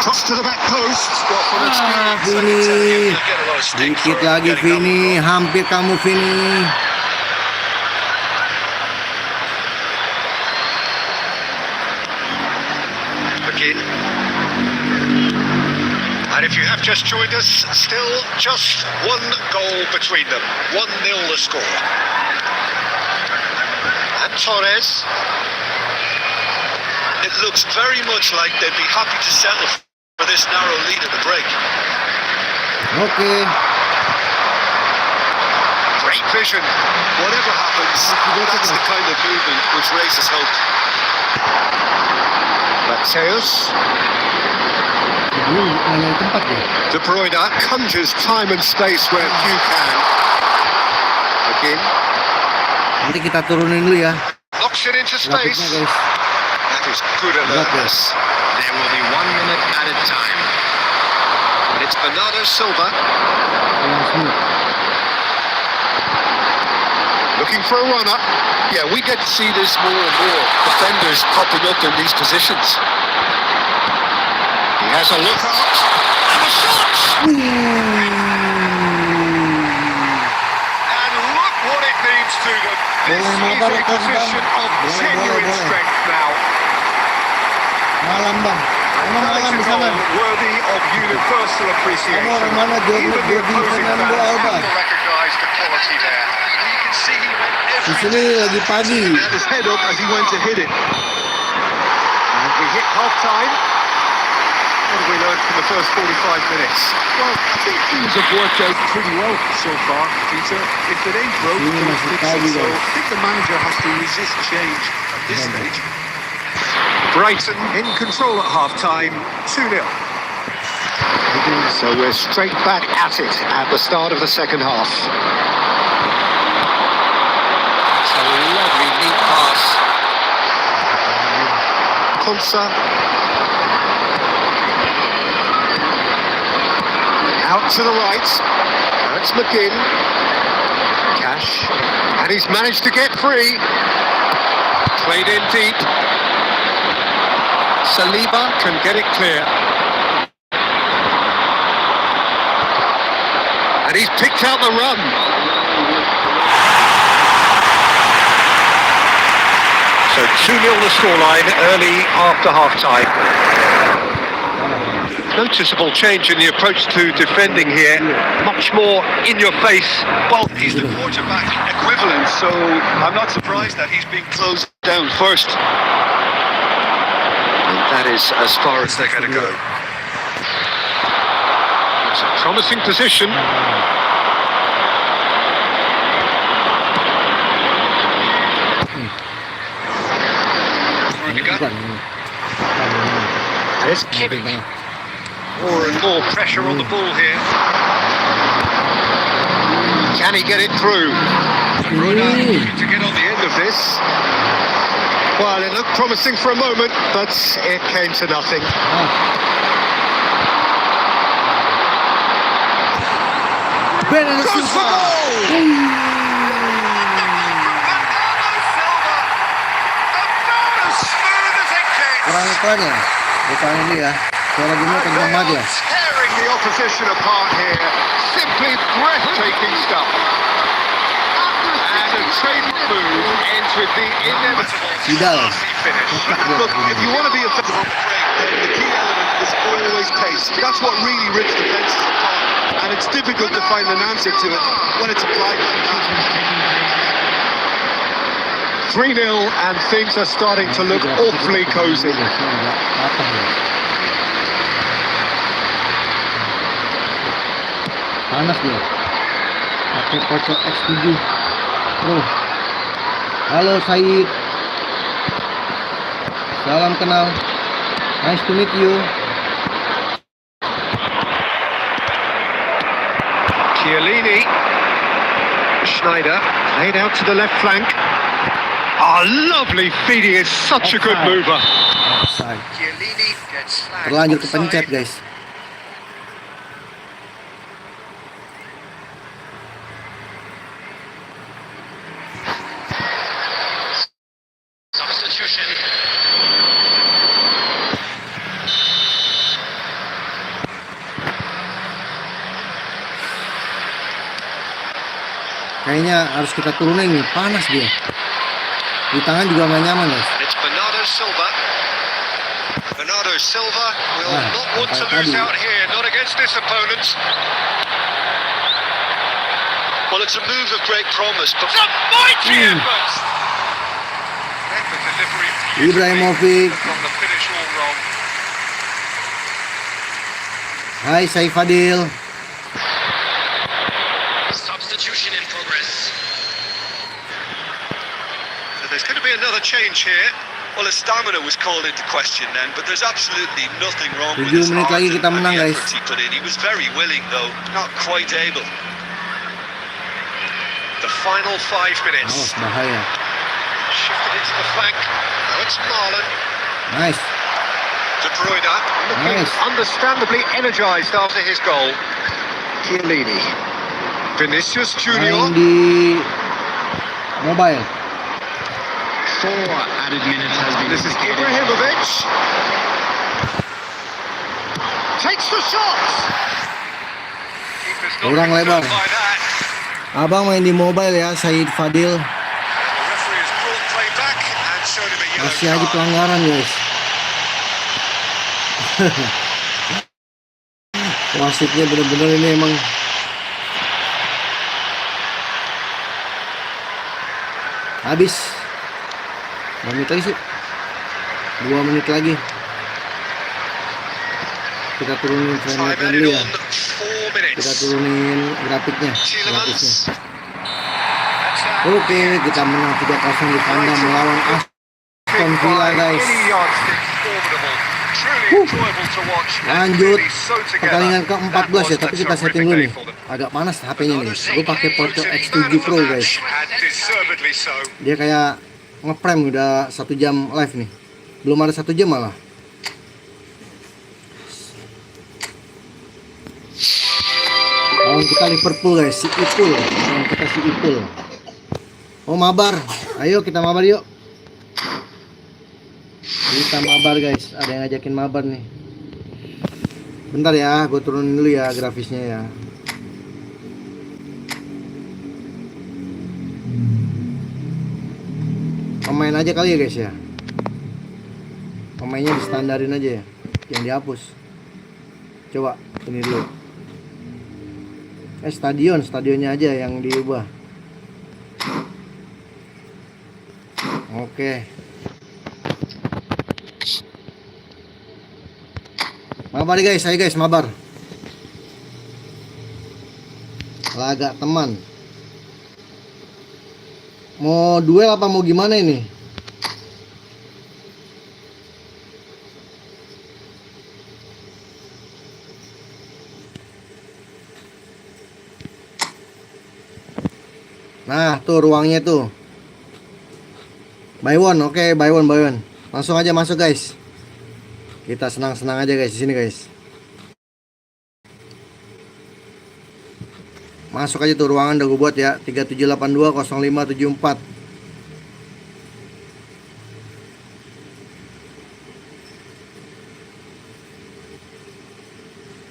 Cross to the back post. Vini, sedikit lagi Vini, hampir kamu Vini. Again. And if you have just joined us, still just one goal between them. 1-0 the score. And Torres. It looks very much like they'd be happy to settle for this narrow lead at the break. Okay. Great vision. Whatever happens, that's the kind of movement which raises hope. Mateus. De Bruyne conjures time and space where few can. Again. Nanti kita turunin dulu ya. Knocks it into space. Grafiknya, guys. That is good alertness. There will be 1 minute added time. It's Bernardo Silva. Looking for a runner. Yeah, we get to see this more and more. Defenders popping up in these positions. He has a look out. And a shot! And look what it means to them. This is a position of genuine strength now. Malam bang. Emang malam di sana. Worthy of universal appreciation. Kamu orang mana Even the opposing Fernando fans Alba? have to recognise the quality there. You can see he went Di every sini lagi pagi. Had his head up as he went to hit it. And we hit half-time. What have we learned from the first 45 minutes? Well, I think things have worked out pretty well so far, Peter. If it ain't broke, Ini don't masih fix pagi, it. So guys. I think the manager has to resist change at this stage. Brighton in control at half-time, 2-0. So we're straight back at it at the start of the second half. It's a lovely neat pass. Konsa. Out to the right. That's McGinn. Cash. And he's managed to get free. Played in deep. Saliba can get it clear. And he's picked out the run. So 2-0 the scoreline early after half-time. Noticeable change in the approach to defending here. Much more in your face. Well, He's the quarterback equivalent, so I'm not surprised that he's being closed down first. and that is as far as they're going to go. It's a promising position. And it's Kimmich. More and more pressure on the ball here. Can he get it through? Ronaldo to get on the end of this. Well, it looked promising for a moment, but it came to nothing. Goes for goal! Kurang iklan ya, bukan ini ya. Suara gini kencang banget ya. Tearing the opposition apart here. Simply breathtaking stuff. And a trading move ends with the inevitable Sidal. finish. Look, if you want to be effective on the break, then the key element is always pace. That's what really rips defenses apart. And it's difficult to find an answer to it when it's applied like that. 3-0 and things are starting to look awfully cosy. Panas dia. Pakai pocok X7. Bro. Halo Said. Salam kenal. Nice to meet you. Chiellini. Schneider played out to the left flank. Oh, lovely feeding. Is such a good mover. Offside. Chiellini gets flagged Terlanjur offside. kepencet guys. Substitution. Kayaknya harus kita turunin nih, panas dia. Di tangan juga nggak nyaman guys. It's Bernardo Silva. Bernardo Silva will not want to lose out here, not against this opponent. Well, it's a move of great promise, but It's a mighty effort. Clever delivery. Ibrahimovic. Got the finish all wrong. Hai Saifadil. Substitution in progress. So there's going to be another change here. Well, his stamina was called into question then, but there's absolutely nothing wrong with 7 his menit heart lagi kita and menang, the guys. effort he put in. He was very willing, though, not quite able. The final 5 minutes. Awas bahaya. Shifted into the flank. Now it's Marlon. Nice. De Bruyne looking Nice. understandably energised after his goal. Chiellini. Vinicius Junior. Main di mobile. 4 added minutes has been This is Ibrahimovic. Takes the shot. Keeper's not Kurang lebar. concerned by that. Abang main di mobile ya, Said Fadil. The referee has brought play back and showed him a yellow Masih aja card. pelanggaran guys. Wasitnya bener-bener ini emang habis. Berapa menit lagi sih? 2 menit lagi. Kita turunin frame Time rate-nya added dulu ya. on 4 minutes. Kita turunin grafiknya. Tielemans. Oke, kita menang 3-0 di kandang melawan Aston Villa guys. Any yardstick, formidable. Truly enjoyable to watch. and Lanjut really sewn together. pertandingan ke-14 ya, That tapi was kita a setting terrific dulu day nih. for them. Agak panas HP-nya nih. Gue pakai Porto Voted X7 man of Pro the guys. match, and deservedly so. Dia kayak ngeprem udah 1 jam live nih. Belum ada 1 jam malah. Lawan kita Liverpool guys, si Ipul. Lawan kita si Ipul. Oh mabar, ayo kita mabar yuk. Kita mabar guys, ada yang ngajakin mabar nih. Bentar ya, gue turunin dulu ya grafisnya ya. Pemain aja kali ya guys ya. Pemainnya di standarin aja ya, yang dihapus. Coba ini dulu. Stadionnya aja yang diubah. Oke. Mabar guys, ayo guys mabar. Laga teman. Mau duel apa mau gimana ini? Nah, tuh ruangnya tuh. Buy one, oke, buy one. Langsung aja masuk guys. Kita senang-senang aja guys di sini guys. Masuk aja tuh ruangan udah gue buat ya, 37820574.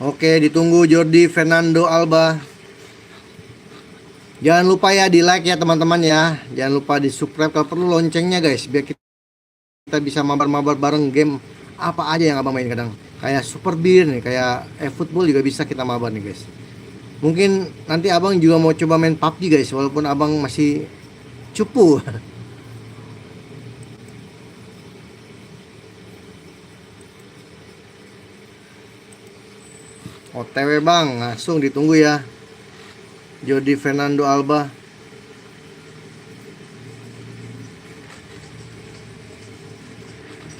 Oke, ditunggu Jordi Fernando Alba. Jangan lupa ya di like ya teman-teman ya. Jangan lupa di subscribe kalau perlu loncengnya guys, biar kita bisa mabar-mabar bareng game apa aja yang abang main kadang. Kayak Super Beer nih, kayak Efootball juga bisa kita mabar nih guys. Mungkin nanti abang juga mau coba main PUBG guys, walaupun abang masih cupu. OTW bang, langsung ditunggu ya. Jordi Fernando Alba.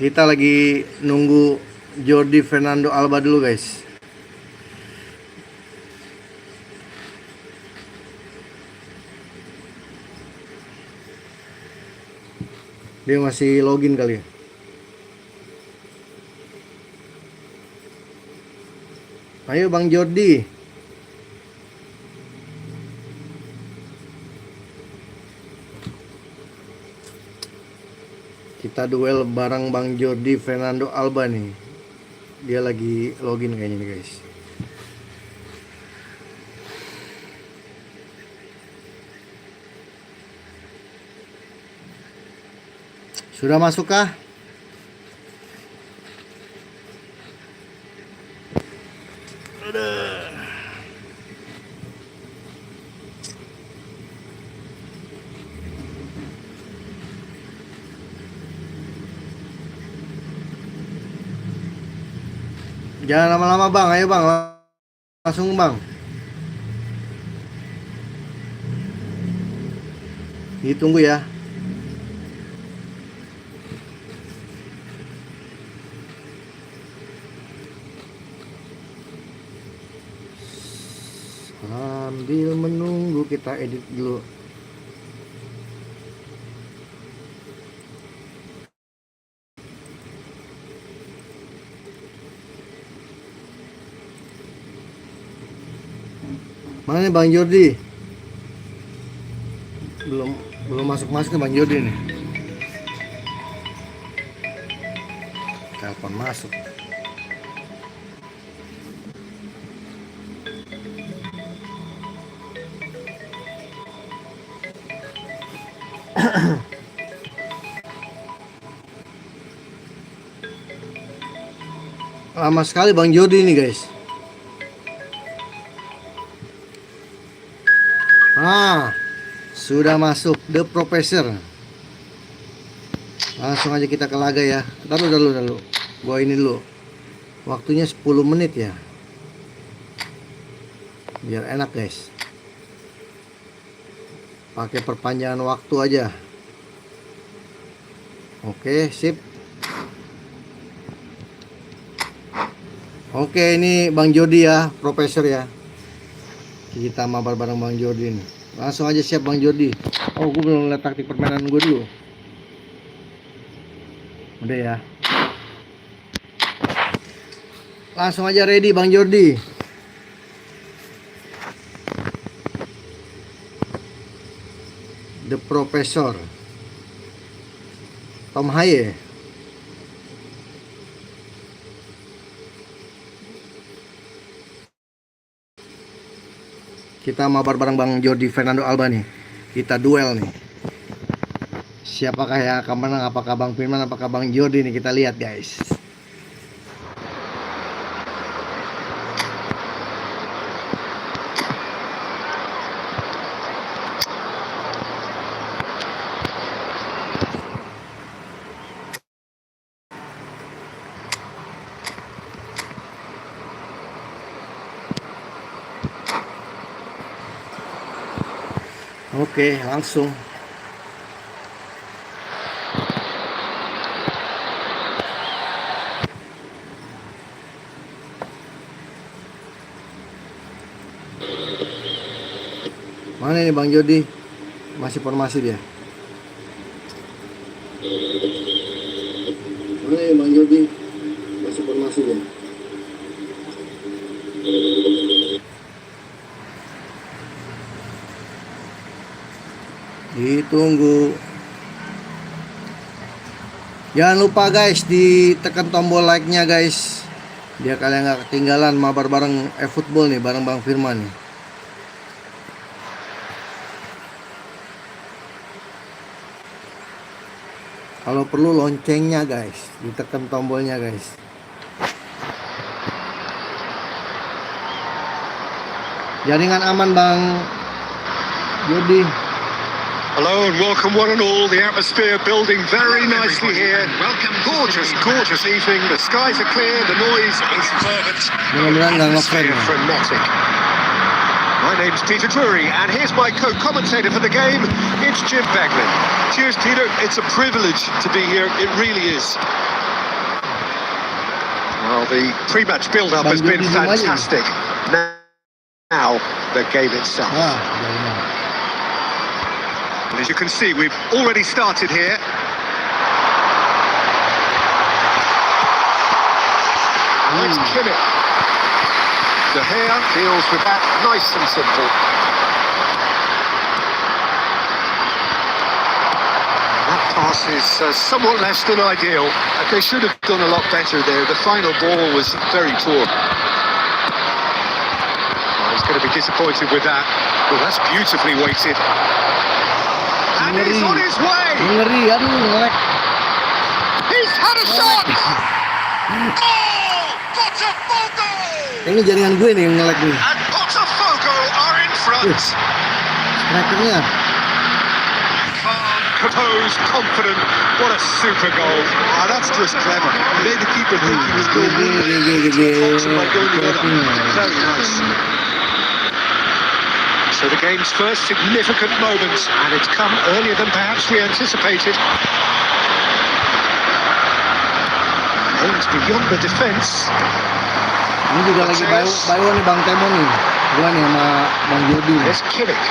Kita lagi nunggu Jordi Fernando Alba dulu guys. Dia masih login kali ya. Ayo Bang Jordi. Kita duel bareng Bang Jordi Fernando Alba nih. Dia lagi login kayaknya nih guys. Sudah masuk kah? Jangan lama-lama Bang, ayo Bang, langsung Bang. Ditunggu ya. Sambil menunggu kita edit dulu. Mana nih Bang Jordi? Belum masuk nih Bang Jordi nih. Telepon masuk. Lama sekali Bang Jordi nih guys. Sudah masuk The Professor. Langsung aja kita ke laga ya. Taruh dulu. Gua ini dulu. Waktunya 10 menit ya. Biar enak guys. Pakai perpanjangan waktu aja. Oke, sip. Oke, ini Bang Jordi ya, Profesor ya. Kita mabar bareng Bang Jordi nih. Langsung aja siap Bang Jordi. Oh, gue belum lihat taktik permainan gue dulu. Udah ya. Langsung aja ready Bang Jordi. The Professor. Tom Haye. Kita mabar bareng Bang Jordi Fernando Alba nih. Kita duel nih. Siapakah yang akan menang? Apakah Bang Firman, apakah Bang Jordi nih? Kita lihat guys. Oke, langsung. Mana ini Bang Jordi? Masih formasi dia. Mana ini Bang Jordi? Masih formasi dia. Ditunggu. Jangan lupa guys, ditekan tombol like-nya guys. Biar kalian gak ketinggalan mabar bareng Efootball nih, bareng Bang Firman nih. Kalau perlu loncengnya guys, ditekan tombolnya guys. Jaringan aman Bang Jordi. Hello and welcome one and all. The atmosphere building very nicely here. Gorgeous evening. The skies are clear. The noise is fervent. Atmosphere frenetic. My name's Peter Drury and here's my co-commentator for the game. It's Jim Beglin. Cheers, Peter. It's a privilege to be here. It really is. Well, the pre-match build-up has been fantastic. Now, the game itself. And as you can see, we've already started here. Now it's Kimmich. De Gea deals with that nice and simple. That pass is somewhat less than ideal. They should have done a lot better there. The final ball was very poor. Oh, he's going to be disappointed with that. Well, that's beautifully weighted. And he's on his way! Ngeri, aduh, ngelek. He's had a shot! Oh! Botafogo! Ini jaringan gue nih yang ngelek nih. And Botafogo are in front. Strikernya. Calm, composed, confident. What a super goal. Ah, that's just clever. He made the keeper think he was going in. By going the other. Very nice. So the game's first significant moment, and it's come earlier than perhaps we anticipated. Aims beyond the defence. Ini juga lagi bayo nih Bang Temo nih. Gua nih sama Bang Jody. There's Kimmich.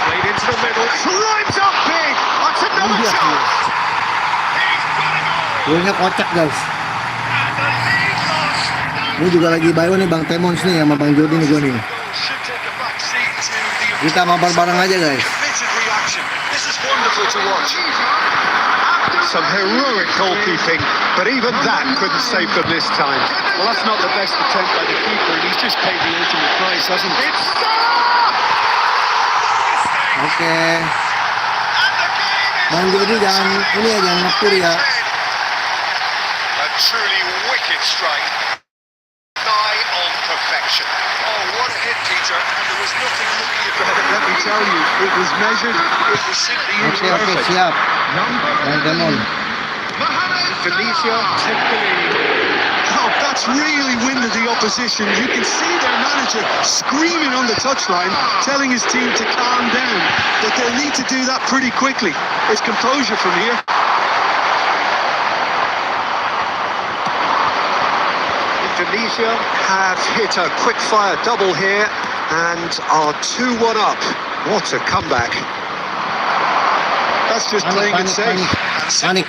Played into the middle. Climbs up big. That's another chance. Gue nya kocak guys. Ini juga lagi bayo nih Bang Temons nih sama Bang Jody nih gue nih. Kita mabar bareng aja guys. This is wonderful to watch. Some heroic goalkeeping, but even that couldn't save them this time. Well, that's not the best attempt by the keeper. He's just paid the ultimate price, hasn't he? It's Salah! Oke. Bang Jody jangan ini ya, jangan ngekur ya. A truly wicked strike. Nigh on perfection. Oh, what a hit, Peter. And there was nothing lucky about it. Let me tell you, it was measured. It was simply Oke, siap. Bang Temon. Felicia Tempelini. Oh, that's really winded the opposition. You can see their manager screaming on the touchline, telling his team to calm down. But they'll need to do that pretty quickly. It's composure from here. Indonesia have hit a quick-fire double here and are 2-1 up. What a comeback. That's just playing it safe. Panik.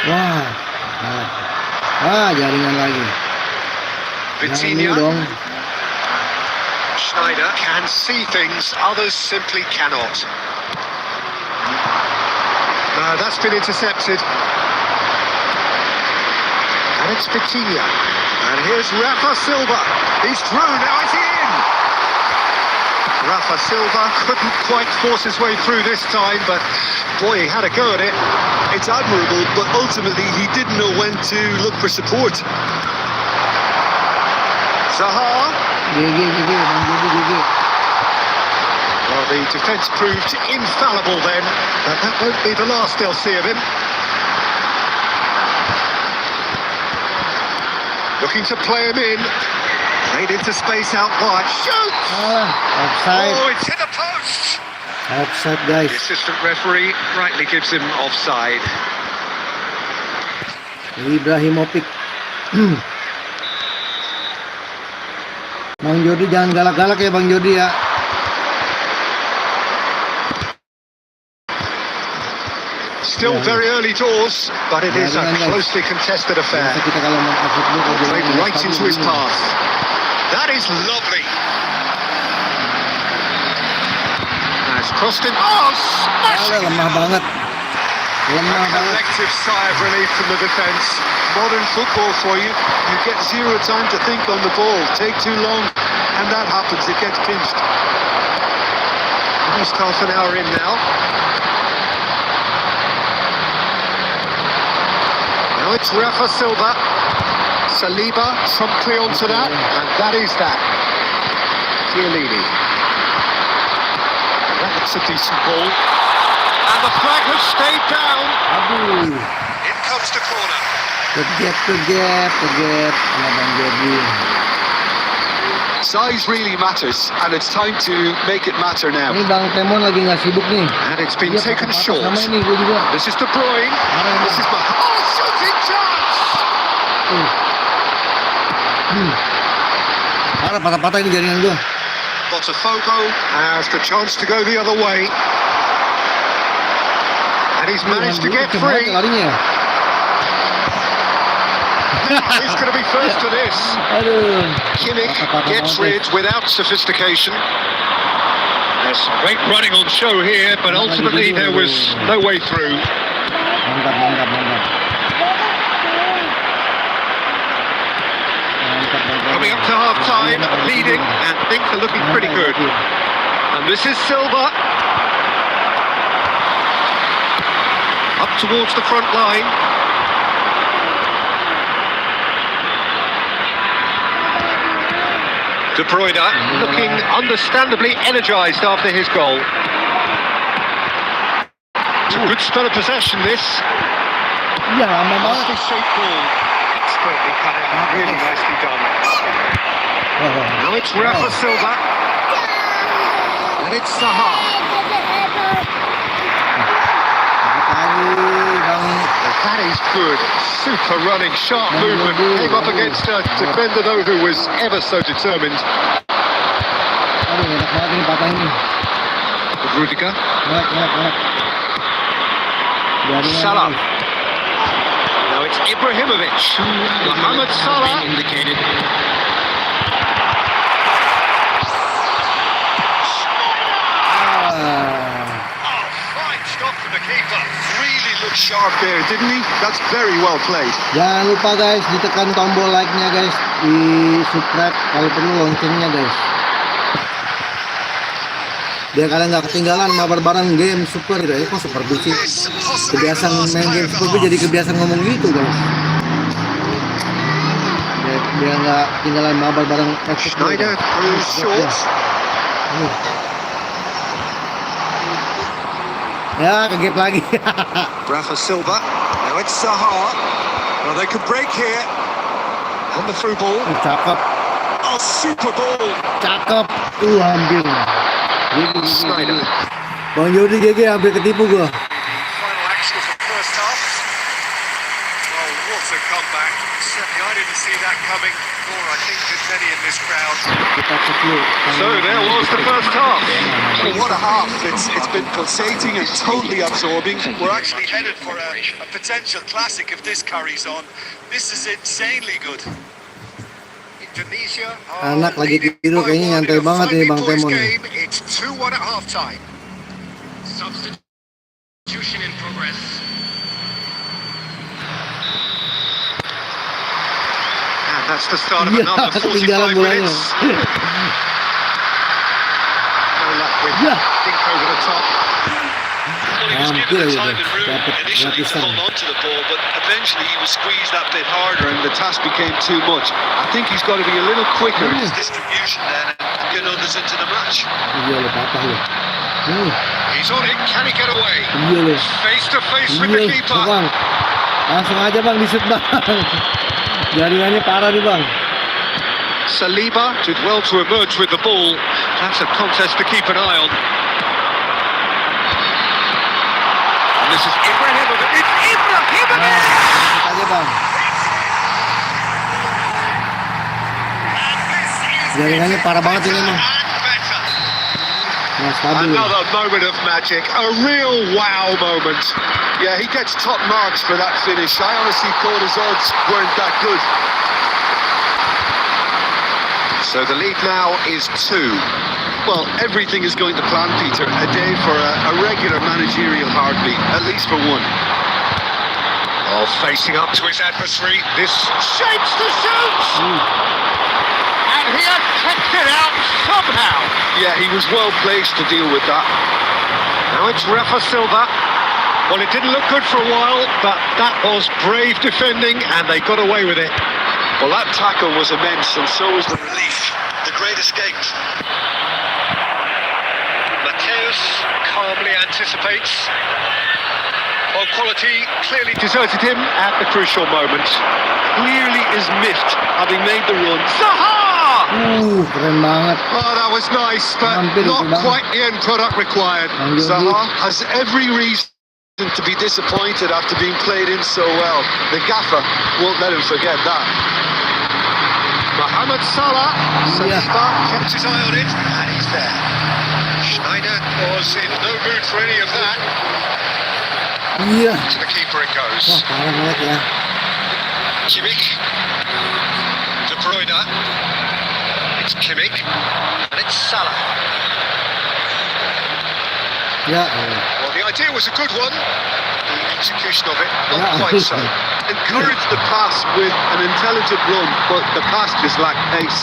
Wah. Jaringan lagi. Jangan ini dong. Schneider can see things others simply cannot. No, that's been intercepted. And it's Vitinha. And here's Rafa Silva. He's through, now is he in? Rafa Silva couldn't quite force his way through this time, but boy, he had a go at it. It's admirable, but ultimately he didn't know when to look for support. Zaha. GG, Bang Jody, GG. Well, the defence proved infallible then, but that won't be the last they'll see of him. Looking to play him in. Played into space out wide. Shoots! Offside. Oh, it's hit the post! Offside guys. The assistant referee rightly gives him offside. Ibrahimovic. Bang Jody jangan galak-galak ya Bang Jody ya. Still very early doors, but it is a closely contested affair. Biasa kita kalau main efootball Played right into his path. That is lovely. Has crossed him. Oh, smashing! Lemah banget. Lemah A banget. collective sigh of relief from the defence. Modern football for you. You get zero time to think on the ball. Take too long, and that happens. It gets pinched. Almost half an hour in now. Now it's Rafa Silva. Saliba promptly onto that, and that is that. Chiellini. That's a decent ball. And the flag has stayed down. Aduh. In comes the corner. Kegep sama Bang Jody. Size really matters, and it's time to make it matter now. Ini Bang Temon lagi nggak sibuk nih. And it's been Dia taken patah-patah short. sama ini gue juga. This is De Bruyne. This is oh, shooting chance. Parah patah-patah ini jaringan gue. Botafogo has the chance to go the other way. And he's managed to get free. He's going to be first to this. Kimmich gets rid without sophistication. There's some great running on show here, but ultimately there was no way through. Coming up to half-time, leading, and things are looking pretty good. And this is Silva. Up towards the front line. De Bruyne looking understandably energised after his goal. It's a good spell of possession, this. Nicely shaped ball. Expertly cut out. Really nicely done. Now it's Rafa Silva. And it's Zaha. That is good. Super running, sharp movement. Came up against a defender though who was ever so determined. Rudiger. Salah. Now it's Ibrahimovic. Mohamed Salah. Indicated. Looked sharp there, didn't he? That's very well played. Jangan lupa guys, ditekan tombol like-nya guys, di subscribe, kalau perlu loncengnya guys. Biar kalian nggak ketinggalan mabar bareng game super gitu. Kok super sih? Kebiasaan main game super jadi kebiasaan ngomong gitu guys. Biar nggak ketinggalan mabar bareng Efootball. Schneider through short. Ya, kegep lagi. Rafa Silva. Now it's Zaha. Well, they could break here. On the through ball. Cakep. Oh, super ball. Cakep. Hampir. Schneider. Bang Yodi GG hampir ketipu gua. Final action of the first half. Oh, what a comeback. Certainly I didn't see that coming, nor I think did many in this crowd. So there was the first half. Well, what a half. It's been pulsating and totally absorbing. We're actually headed for a potential classic if this carries on. This is insanely good. Indonesia Anak lagi tidur kayaknya nyantai banget nih Bang Temon. It's 2-1 at half-time. Substitution in progress. And that's the start of another 45 minutes. No luck with Dink over the top. Well, he was given the time and room initially to hold on to the ball, but eventually he was squeezed that bit harder and the task became too much. I think he's got to be a little quicker in his distribution then and get others into the match. He's on it, can he get away? Face to face with the keeper. Bang. Langsung aja Bang di shoot Bang. Jaringannya parah nih Bang. Saliba did well to emerge with the ball. That's a contest to keep an eye on. And this is Ibrahimovic. It's Ibrahimovic! Aja Bang. Jaringannya parah banget ini Bang. Another moment of magic, a real wow moment. Yeah, he gets top marks for that finish. I honestly thought his odds weren't that good. So the lead now is 2. Well, everything is going to plan, Peter. A day for a regular managerial heartbeat, at least for one. Oh, facing up to his adversary. This shapes the shoot! And he has kept it out somehow. Yeah, he was well placed to deal with that. Now it's Rafa Silva. Well, it didn't look good for a while, but that was brave defending, and they got away with it. Well, that tackle was immense, and so was the relief. The great escape. Mateus calmly anticipates. Well, quality clearly deserted him at the crucial moment. Clearly is miffed, having made the run. Zaha! Keren banget. Oh, that was nice, but not quite the end product required. Zaha has every reason to be disappointed after being played in so well. The gaffer won't let him forget that. Mohamed Salah. Yeah. Kept his eye on it, and he's there. Schneider was in no mood for any of that. Iya. To the keeper it goes. Wah, parah banget ya. Kimmich. De Bruyne. It's Kimmich. And it's Salah. Ya. Well, the idea was a good one. The execution of it, not Yeah. quite so. Encourage the pass with an intelligent run, but the pass just lacked pace.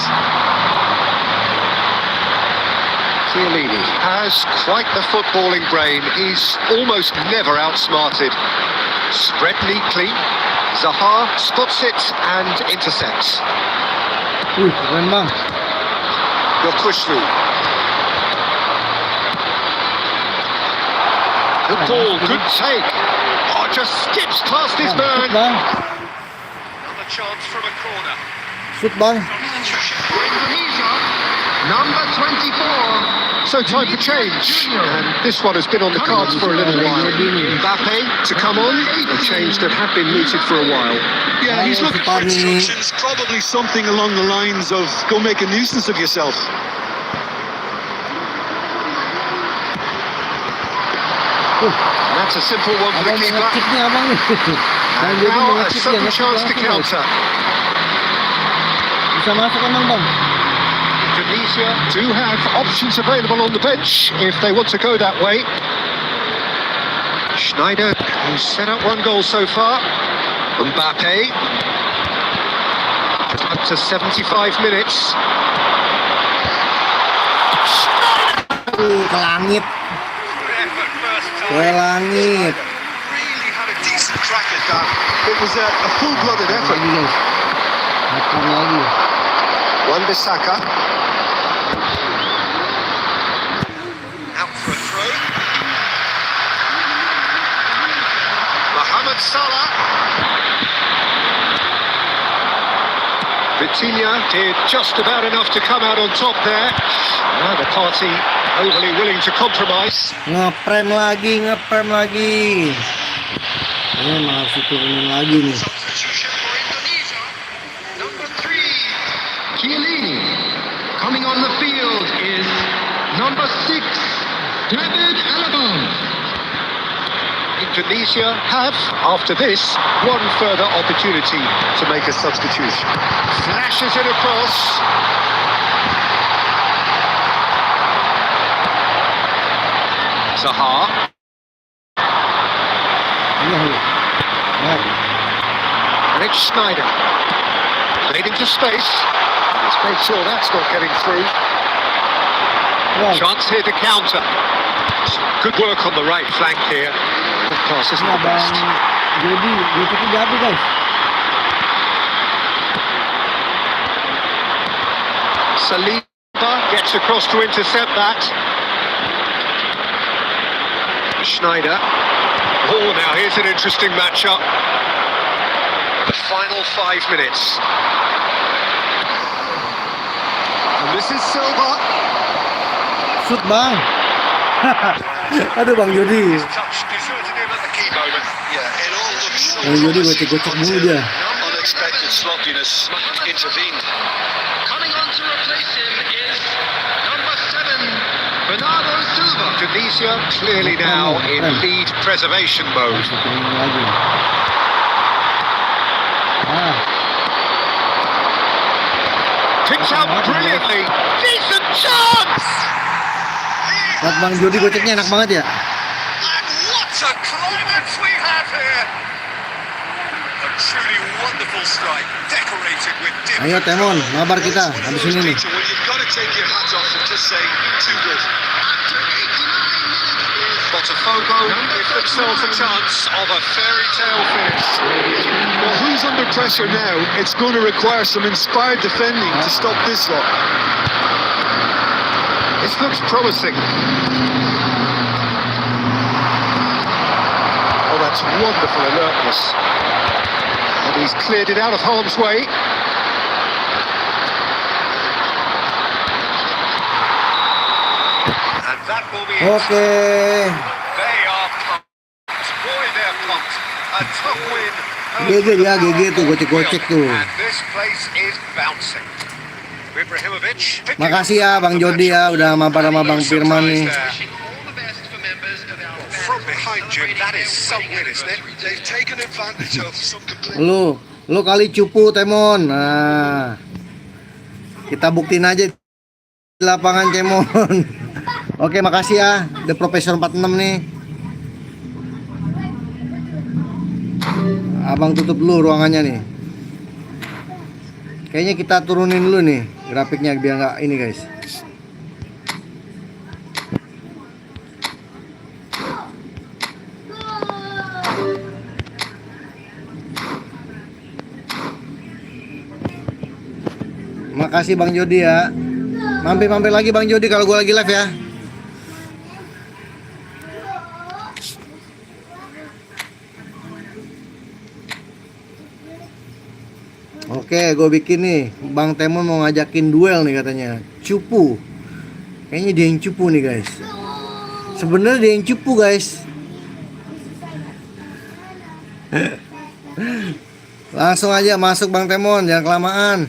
Chiellini has quite the footballing brain. He's almost never outsmarted. Spread neatly. Zaha spots it and intercepts. Keren bang. Yokushlu. Good ball, good take. Oh, just skips past his Shoot man. bang. Another chance from a corner. Shoot bang. Indonesia, number 24. So time for change, and this one has been on the cards for a little while. Mbappe to come on, a change that had been mooted for a while. Yeah, he's Ayo, looking for Pani. instructions, probably something along the lines of go make a nuisance of yourself. And that's a simple one for the Abang keeper. mengecip nih abang nih. And Jadi now a mengecip dia, sudden ngecip chance to langsung, guys. counter. Bisa masuk emang bang. Indonesia do have options available on the bench if they want to go that way. Schneider, who's set up one goal so far. Mbappe. Up to 75 minutes. Ke langit. Good effort first Ke time. langit. Really had a decent crack at that. It was a full-blooded effort. Lagi guys. Makan lagi. Wan-Bissaka. Out for a throw. Mohamed Salah. Vitinha did just about enough to come out on top there. Now the party overly willing to compromise. Ngeprem lagi, ngeprem lagi. Ini malah turunin lagi nih. Substitution for Indonesia, number 3. Chiellini. Coming on the field is number 6, David Alaba. Indonesia have, after this, one further opportunity to make a substitution. Flashes it across. Zaha. Iya, iya. Lihat. Rich Schneider. Played into space. Let's make sure that's not getting through. Wow. Chance here to counter. Good work on the right flank here. The pass isn't Ini the abang best. Jody, YouTube jadi guys. Saliba gets across to intercept that. Schneider. Oh, now here's an interesting matchup. The final 5 minutes. And this is Silva. Shoot bang. Aduh bang Jody. Touch deserted him at the key moment. Yeah, it all looks so Bang Jody gocek-gocek mulu dia. unexpected sloppiness intervened. Coming on to replace him is number 7, Bernardo Silva. Indonesia clearly now in lead preservation mode. Turunin lagi. Ah, Picked out brilliantly. Decent chance! lihat bang Jody goceknya enak banget ya. And what a climax we have here! A truly wonderful strike, decorated with Ayo Temon, mabar kita. It's one of Habis those, ini nih. Peter, where you've got to take your hat off and just say, too good. After 89 minutes Botafogo give themselves a chance of a fairy tale finish. Well, who's under pressure now? It's going to require some inspired defending to stop this lot. This looks promising. Oh, that's wonderful alertness. And he's cleared it out of harm's way. And that will be it. Oke. They are pumped. Boy, they're pumped. A top win. GG ya, GG tuh, gocek-gocek tuh. And this place is bouncing. Ibrahimovic. Makasih ya Bang Jody ya udah mabar sama Bang Firman nih. From behind you, that is some win, isn't it? They've taken advantage of some complete. Lu kali cupu Temon. Nah. Kita buktiin aja di lapangan Temon. Oke, makasih ya The Professor 46 nih. Abang tutup dulu ruangannya nih. Kayaknya kita turunin dulu nih grafiknya biar nggak ini guys. Makasih Bang Jody ya. Mampir lagi Bang Jody kalau gue lagi live ya. Oke, gue bikin nih. Bang Temon mau ngajakin duel nih katanya. Cupu. Kayaknya dia yang cupu nih guys. Sebenarnya dia yang cupu guys. Langsung aja masuk Bang Temon, jangan kelamaan.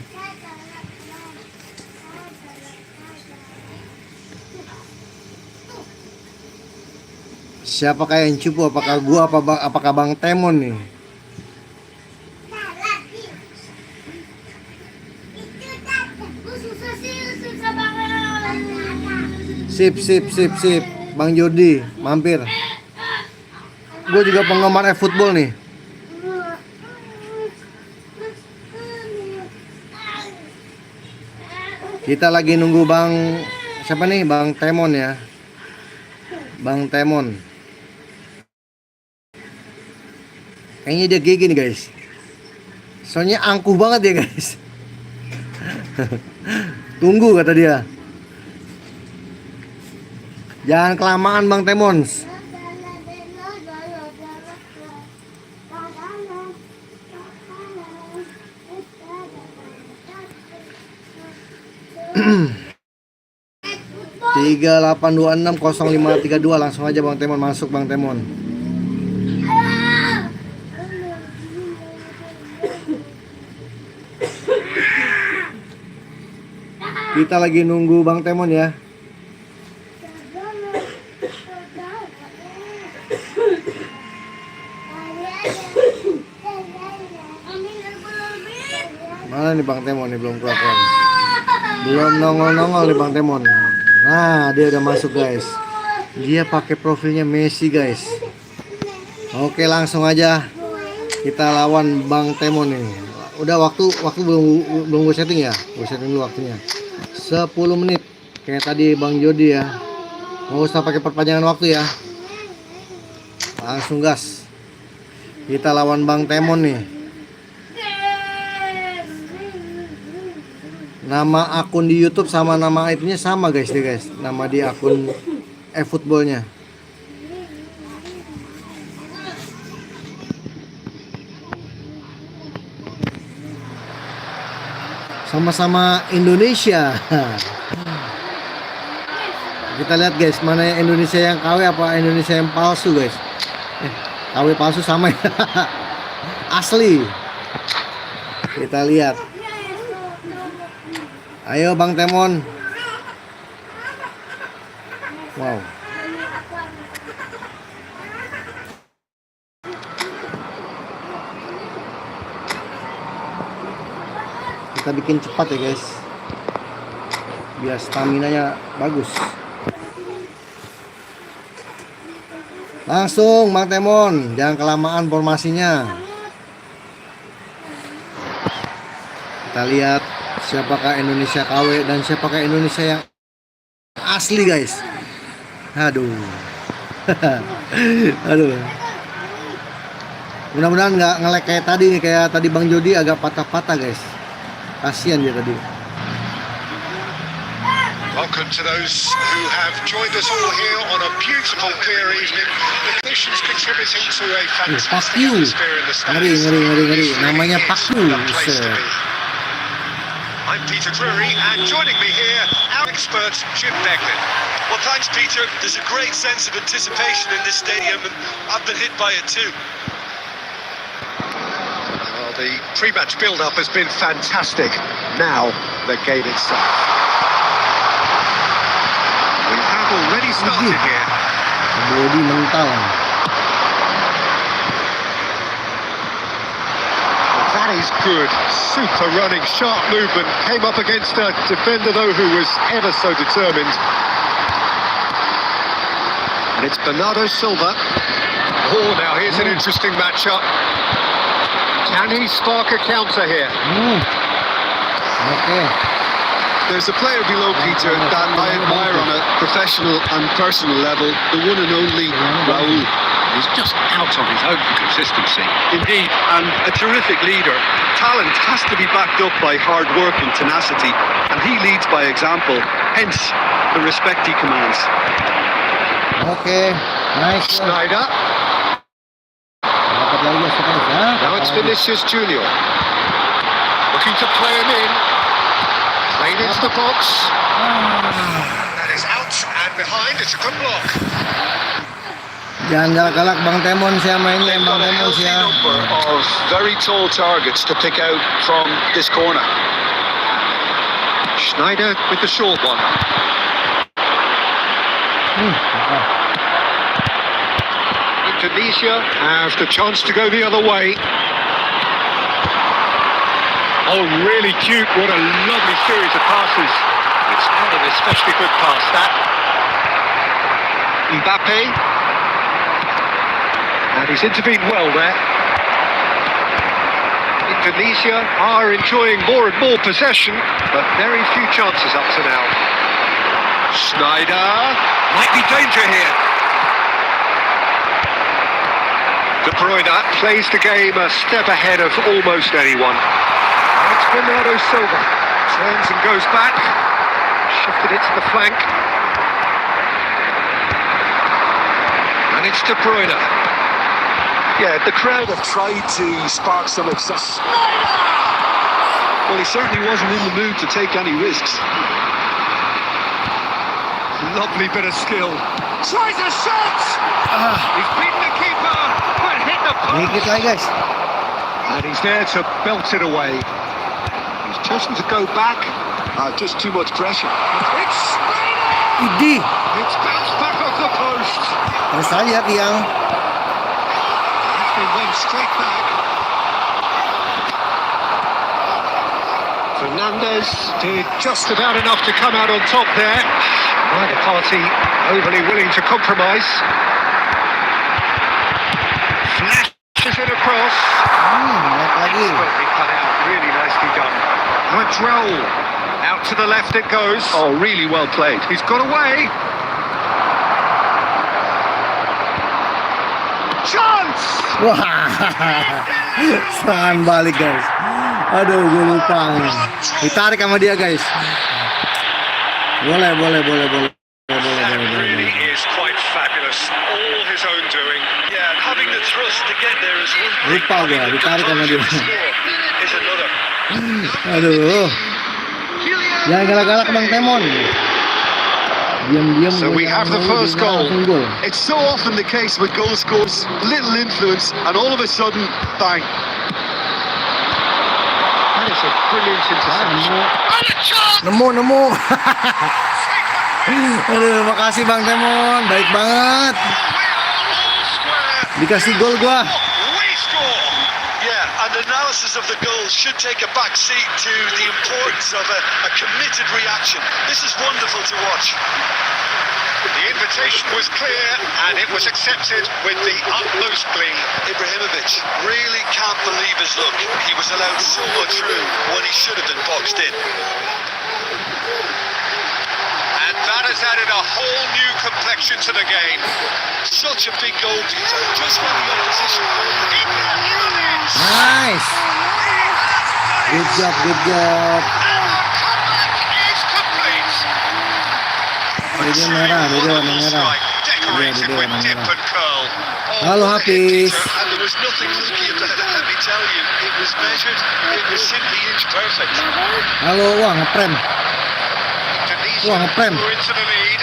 Siapa kayak yang cupu? Apakah gua apakah Bang Temon nih? Sip. Bang Jody, mampir. Gue juga penggemar efootball nih. Kita lagi nunggu Bang siapa nih? Bang Temon ya. Bang Temon. Kayaknya dia gigi nih guys. Soalnya angkuh banget ya guys. Tunggu kata dia. Jangan kelamaan Bang Temon. Tiga 826 0532 langsung aja Bang Temon masuk Bang Temon. Kita lagi nunggu Bang Temon ya. Mana nih Bang Temon nih belum keluar. Belum nongol nih Bang Temon. Nah, dia udah masuk guys. Dia pakai profilnya Messi guys. Oke, langsung aja kita lawan Bang Temon nih. Udah waktu belum gue setting ya. Gue setting dulu waktunya. 10 menit kayak tadi Bang Jody ya. Nggak usah pakai perpanjangan waktu ya. Langsung gas. Kita lawan Bang Temon nih. Nama akun di YouTube sama nama itunya sama guys deh guys. Nama di akun Efootballnya. Sama-sama Indonesia. Kita lihat guys, mana yang Indonesia yang KW apa Indonesia yang palsu guys. KW palsu sama ya. Asli. Kita lihat. Ayo Bang Temon. Wow. Kita bikin cepat ya guys. Biar stamina-nya bagus. Langsung Bang Temon, jangan kelamaan formasinya. Kita lihat siapakah Indonesia KW dan siapakah Indonesia yang asli guys. Aduh. Aduh. Mudah-mudahan nggak nge-lag kayak tadi nih, kayak tadi Bang Jody agak patah-patah guys. Kasihan dia tadi. Welcome to those who have joined us all here on a beautiful clear evening. The conditions contributing to a fantastic atmosphere in the stands. Ngeri. Namanya Pakyu. I'm Peter Drury, and joining me here, our expert Jim Beglin. Well, thanks, Peter. There's a great sense of anticipation in this stadium, and I've been hit by it too. Well, The pre-match build-up has been fantastic. Now, the game itself. We have already started here. Body mental. That is good. Super running, sharp movement. Came up against a defender, though, who was ever so determined. And it's Bernardo Silva. Oh, now here's an interesting matchup. Can he spark a counter here? Okay. There's a player below Peter that I admire on a professional and personal level, the one and only Raul. He's just out on his own for consistency. Indeed, and a terrific leader. Talent has to be backed up by hard work and tenacity, and he leads by example, hence the respect he commands. Okay. Nice. Snyder. Dapat lagi guys. Now it's Vinicius Junior. Looking to play him in. Played into the box. That is out and behind. It's a good block. Jangan galak-galak Bang Temon siya mainnya, They've Bang got a Temon healthy siya. number of very tall targets to pick out from this corner. Schneider with the short one. Indonesia have the chance to go the other way. Oh, really cute. What a lovely series of passes. It's not an especially good pass, that. Mbappe. And he's intervened well there. Indonesia are enjoying more and more possession, but very few chances up to now. Schneider. Might be danger here. De Bruyne plays the game a step ahead of almost anyone. It's Bernardo Silva. Turns and goes back. Shifted it to the flank. And it's De Bruyne. Yeah, the crowd have tried to spark some excess. Well, he certainly wasn't in the mood to take any risks. Lovely bit of skill. Tries a shot! He's beaten the keeper, but hit the Dikit post. lagi guys. And he's there to belt it away. He's chosen to go back. Just too much pressure. It's Schneider! Idi. It's bounced back off the post. Terus aja tiang. He went straight back. Fernandez did just about enough to come out on top there. Neither party overly willing to compromise. Flashes it across. Lihat lagi. Expertly cut out, really nicely done. Madrell. Out to the left it goes. Oh, really well played. He's got away. Chance! Wah. Serangan balik guys. Aduh, gue lupa. Ditarik sama dia guys. Boleh. That really is quite fabulous. All his own doing. Yeah, having the thrust to get there is one thing. Lupa gue, ditarik sama dia. Is another. Aduh. Jangan galak-galak Bang Temon. Diam-diam. So we have the first goal. It's so often the case with goal scores, little influence, and all of a sudden, bang. That is a brilliant interception. Nemu. Aduh, makasih Bang Temon. Baik banget. Dikasih gol gua. We score! Yeah, and analysis of the goal should take a back seat to the importance of a committed reaction. This is wonderful to watch. The invitation was clear and it was accepted with the utmost glee. Ibrahimovic really can't believe his luck. He was allowed so much room when he should have been boxed in. And that has added a whole new complexion to the game. Such a big goal, Peter. Just when the opposition. Nice. Good job. And the comeback is complete. Dia merah, dia warna merah. Decorated with dip and curl. Halo Hafiz. And there was nothing fluky about it, let me tell you. It was measured, it was simply inch perfect. Halo, wah ngeprem. Wah ngeprem. We're into the lead.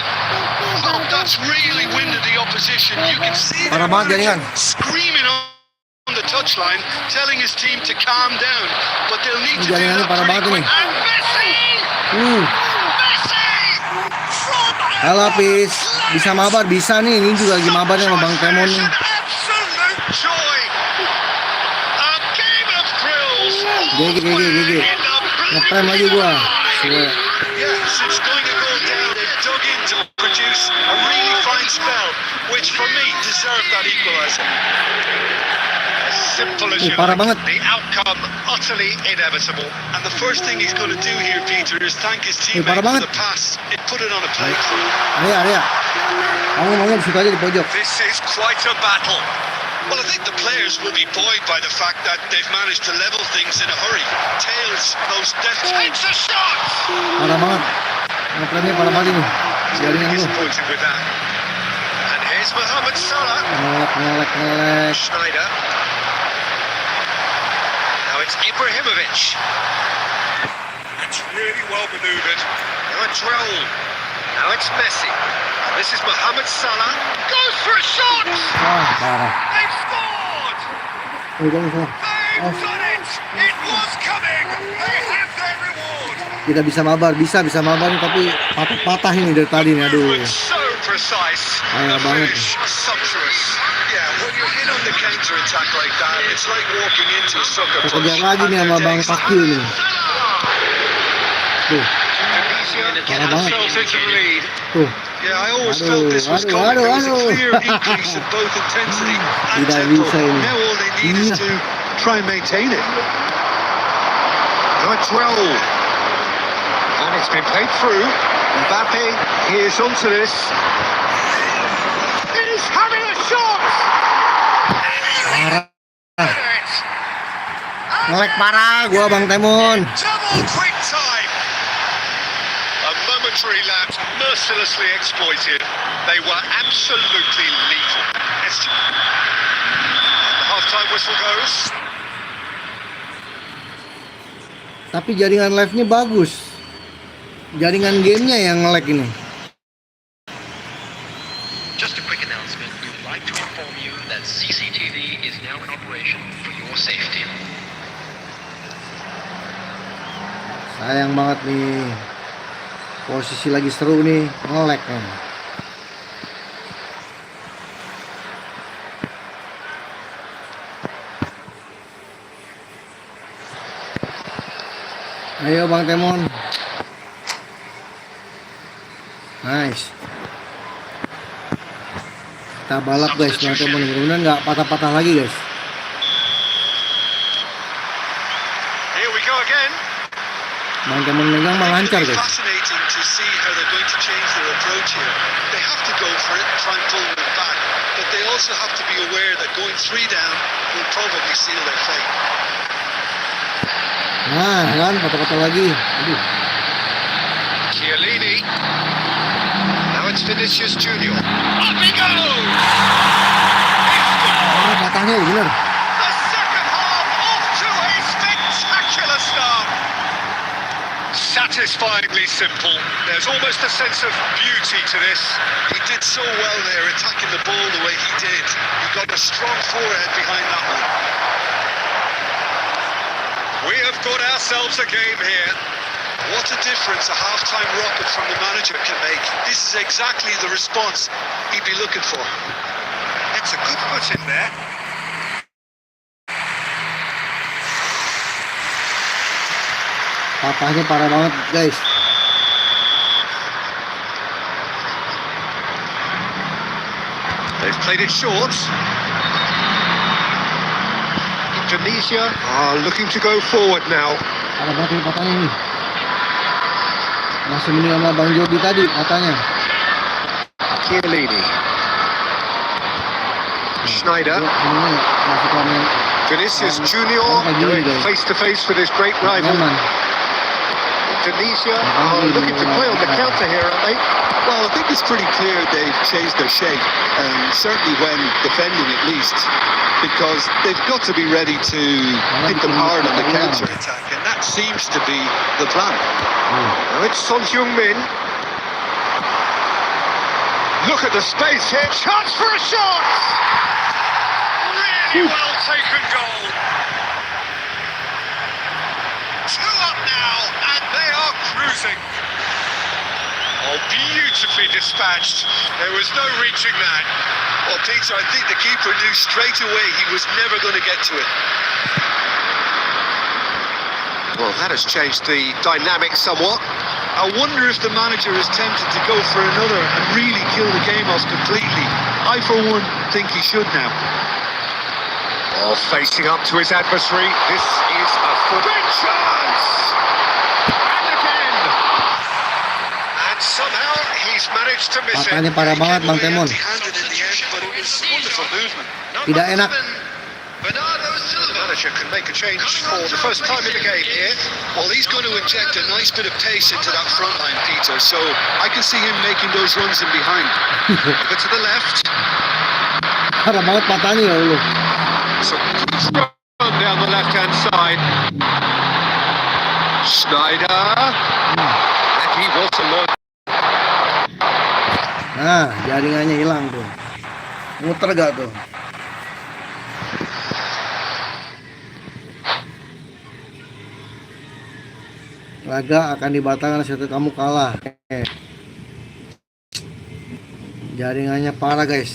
That's really winded the opposition. You can see Parah banget jaringan. screaming on the the touchline, telling his team to calm down. But they'll need to do Jaringannya that parah pretty banget quick. ini. And Messi! Messi! From Halo Pis, bisa mabar, bisa nih. Ini juga lagi mabarnya sama Bang Temon nih. Absolute joy. A game of thrills. GG. Ngeprem lagi gua. Swear. Yes, it's going to go down. They've dug in to produce a really fine spell, which for me deserved that equaliser. As simple as you parah like, banget. the outcome utterly inevitable. And the first thing he's going to do here, Peter, is thank his teammate parah for banget. the pass. It put it on a plate through. Area. Kamu maunya di situ aja di pojok. This is quite a battle. Well, I think the players will be buoyed by the fact that they've managed to level things in a hurry. Tails most definitely. It's a shot! Parah banget. Ngepremnya parah banget ini. Jaringan gua. Disappointed with that. And here's Mohamed Salah. Ngelek. Schneider. Now it's Ibrahimovic. That's really well manoeuvred. Now it's Raul. Now it's Messi. This is Mohamed Salah. Goes for a shot! Wah, parah. They've scored! Udah. They've done it! It was coming! They have their reward! Tidak bisa mabar, bisa mabar nih, tapi patah ini dari tadi nih, aduh. So precise. Ayah The banget. finish sumptuous. Yeah, when you're hit on the counter attack like that, it's like walking into a sucker punch. Kejar lagi nih sama Bang Pakil nih. Tuh, Tunisia get Parah banget. themselves into the lead. tuh. Yeah, I always Aduh, felt this was aduh, coming. There was a aduh. clear increase in both intensity and Tidak tempo. bisa ini. Now all they need is Iya. to try and maintain it. Now it's Raul. And it's been played through. Mbappe, he is onto this. He's having a shot! Parah. Ngelek parah gua Bang Temon. Double quick time! A momentary lapse mercilessly exploited. They were absolutely lethal. The half-time whistle goes. Tapi jaringan live-nya bagus. Jaringan gamenya yang ngelek ini. Just a quick announcement. We would like to inform you that CCTV is now in operation for your safety. Sayang banget nih. Posisi lagi seru nih, ngelek kan. Ayo Bang Temon. Nice. Kita balap guys Bang Temon. Mudah-mudahan nggak patah-patah lagi guys. Here we go again. Bang Temon megang mah lancar guys. Fascinating to see how they're going to change their approach here. They have to go for it and try and pull them back, but they also have to be aware that going 3 down will probably seal their fate. Nah kan patah-patah lagi. Aduh. Chiellini. Now it's Vinicius Junior. Up he goes! Ah, patahnya bener. The second half off to a spectacular start. Satisfyingly simple. There's almost a sense of beauty to this. He did so well there, attacking the ball the way he did. He got a strong forehead behind that one. We have got ourselves a game here. What a difference a half-time rocket from the manager can make. This is exactly the response he'd be looking for. It's a good foot in there. Patahnya parah banget guys. They've played it short. Indonesia are looking to go forward now. Parah banget ini patahnya ini. Masih mending sama Bang Jody tadi patahnya. Chiellini. Schneider. Masih komen. Vinicius Junior going face to face with his great rival. Indonesia are looking to play on the counter here, aren't they? Well, I think it's pretty clear they've changed their shape, certainly when defending at least, because they've got to be ready to hit them hard on the counter attack, and that seems to be the plan. Now it's Son Heung-min. Look at the space here. Chance for a shot! Really Very well taken goal. 2 up now, and they are cruising. Oh, beautifully dispatched. There was no reaching that. Well, Peter, I think the keeper knew straight away he was never going to get to it. Well, that has changed the dynamic somewhat. I wonder if the manager is tempted to go for another and really kill the game off completely. I, for one, think he should now. Oh, facing up to his adversary. This is a good chance! And again! And somehow he's managed to miss it. Matanya parah banget Bang Temon. Handed in the end, but it was wonderful movement. Tidak enak. The manager can make a change for the first time in the game here. Well, he's going to inject a nice bit of pace into that front line, Peter, so I can see him making those runs in behind. Over to the left. Parah banget matanya ya Allah. So run down the left-hand side. Schneider. And he was alone. Nah, jaringannya hilang tuh. Muter gak tuh? Laga akan dibatalkan setelah kamu kalah. Jaringannya parah guys.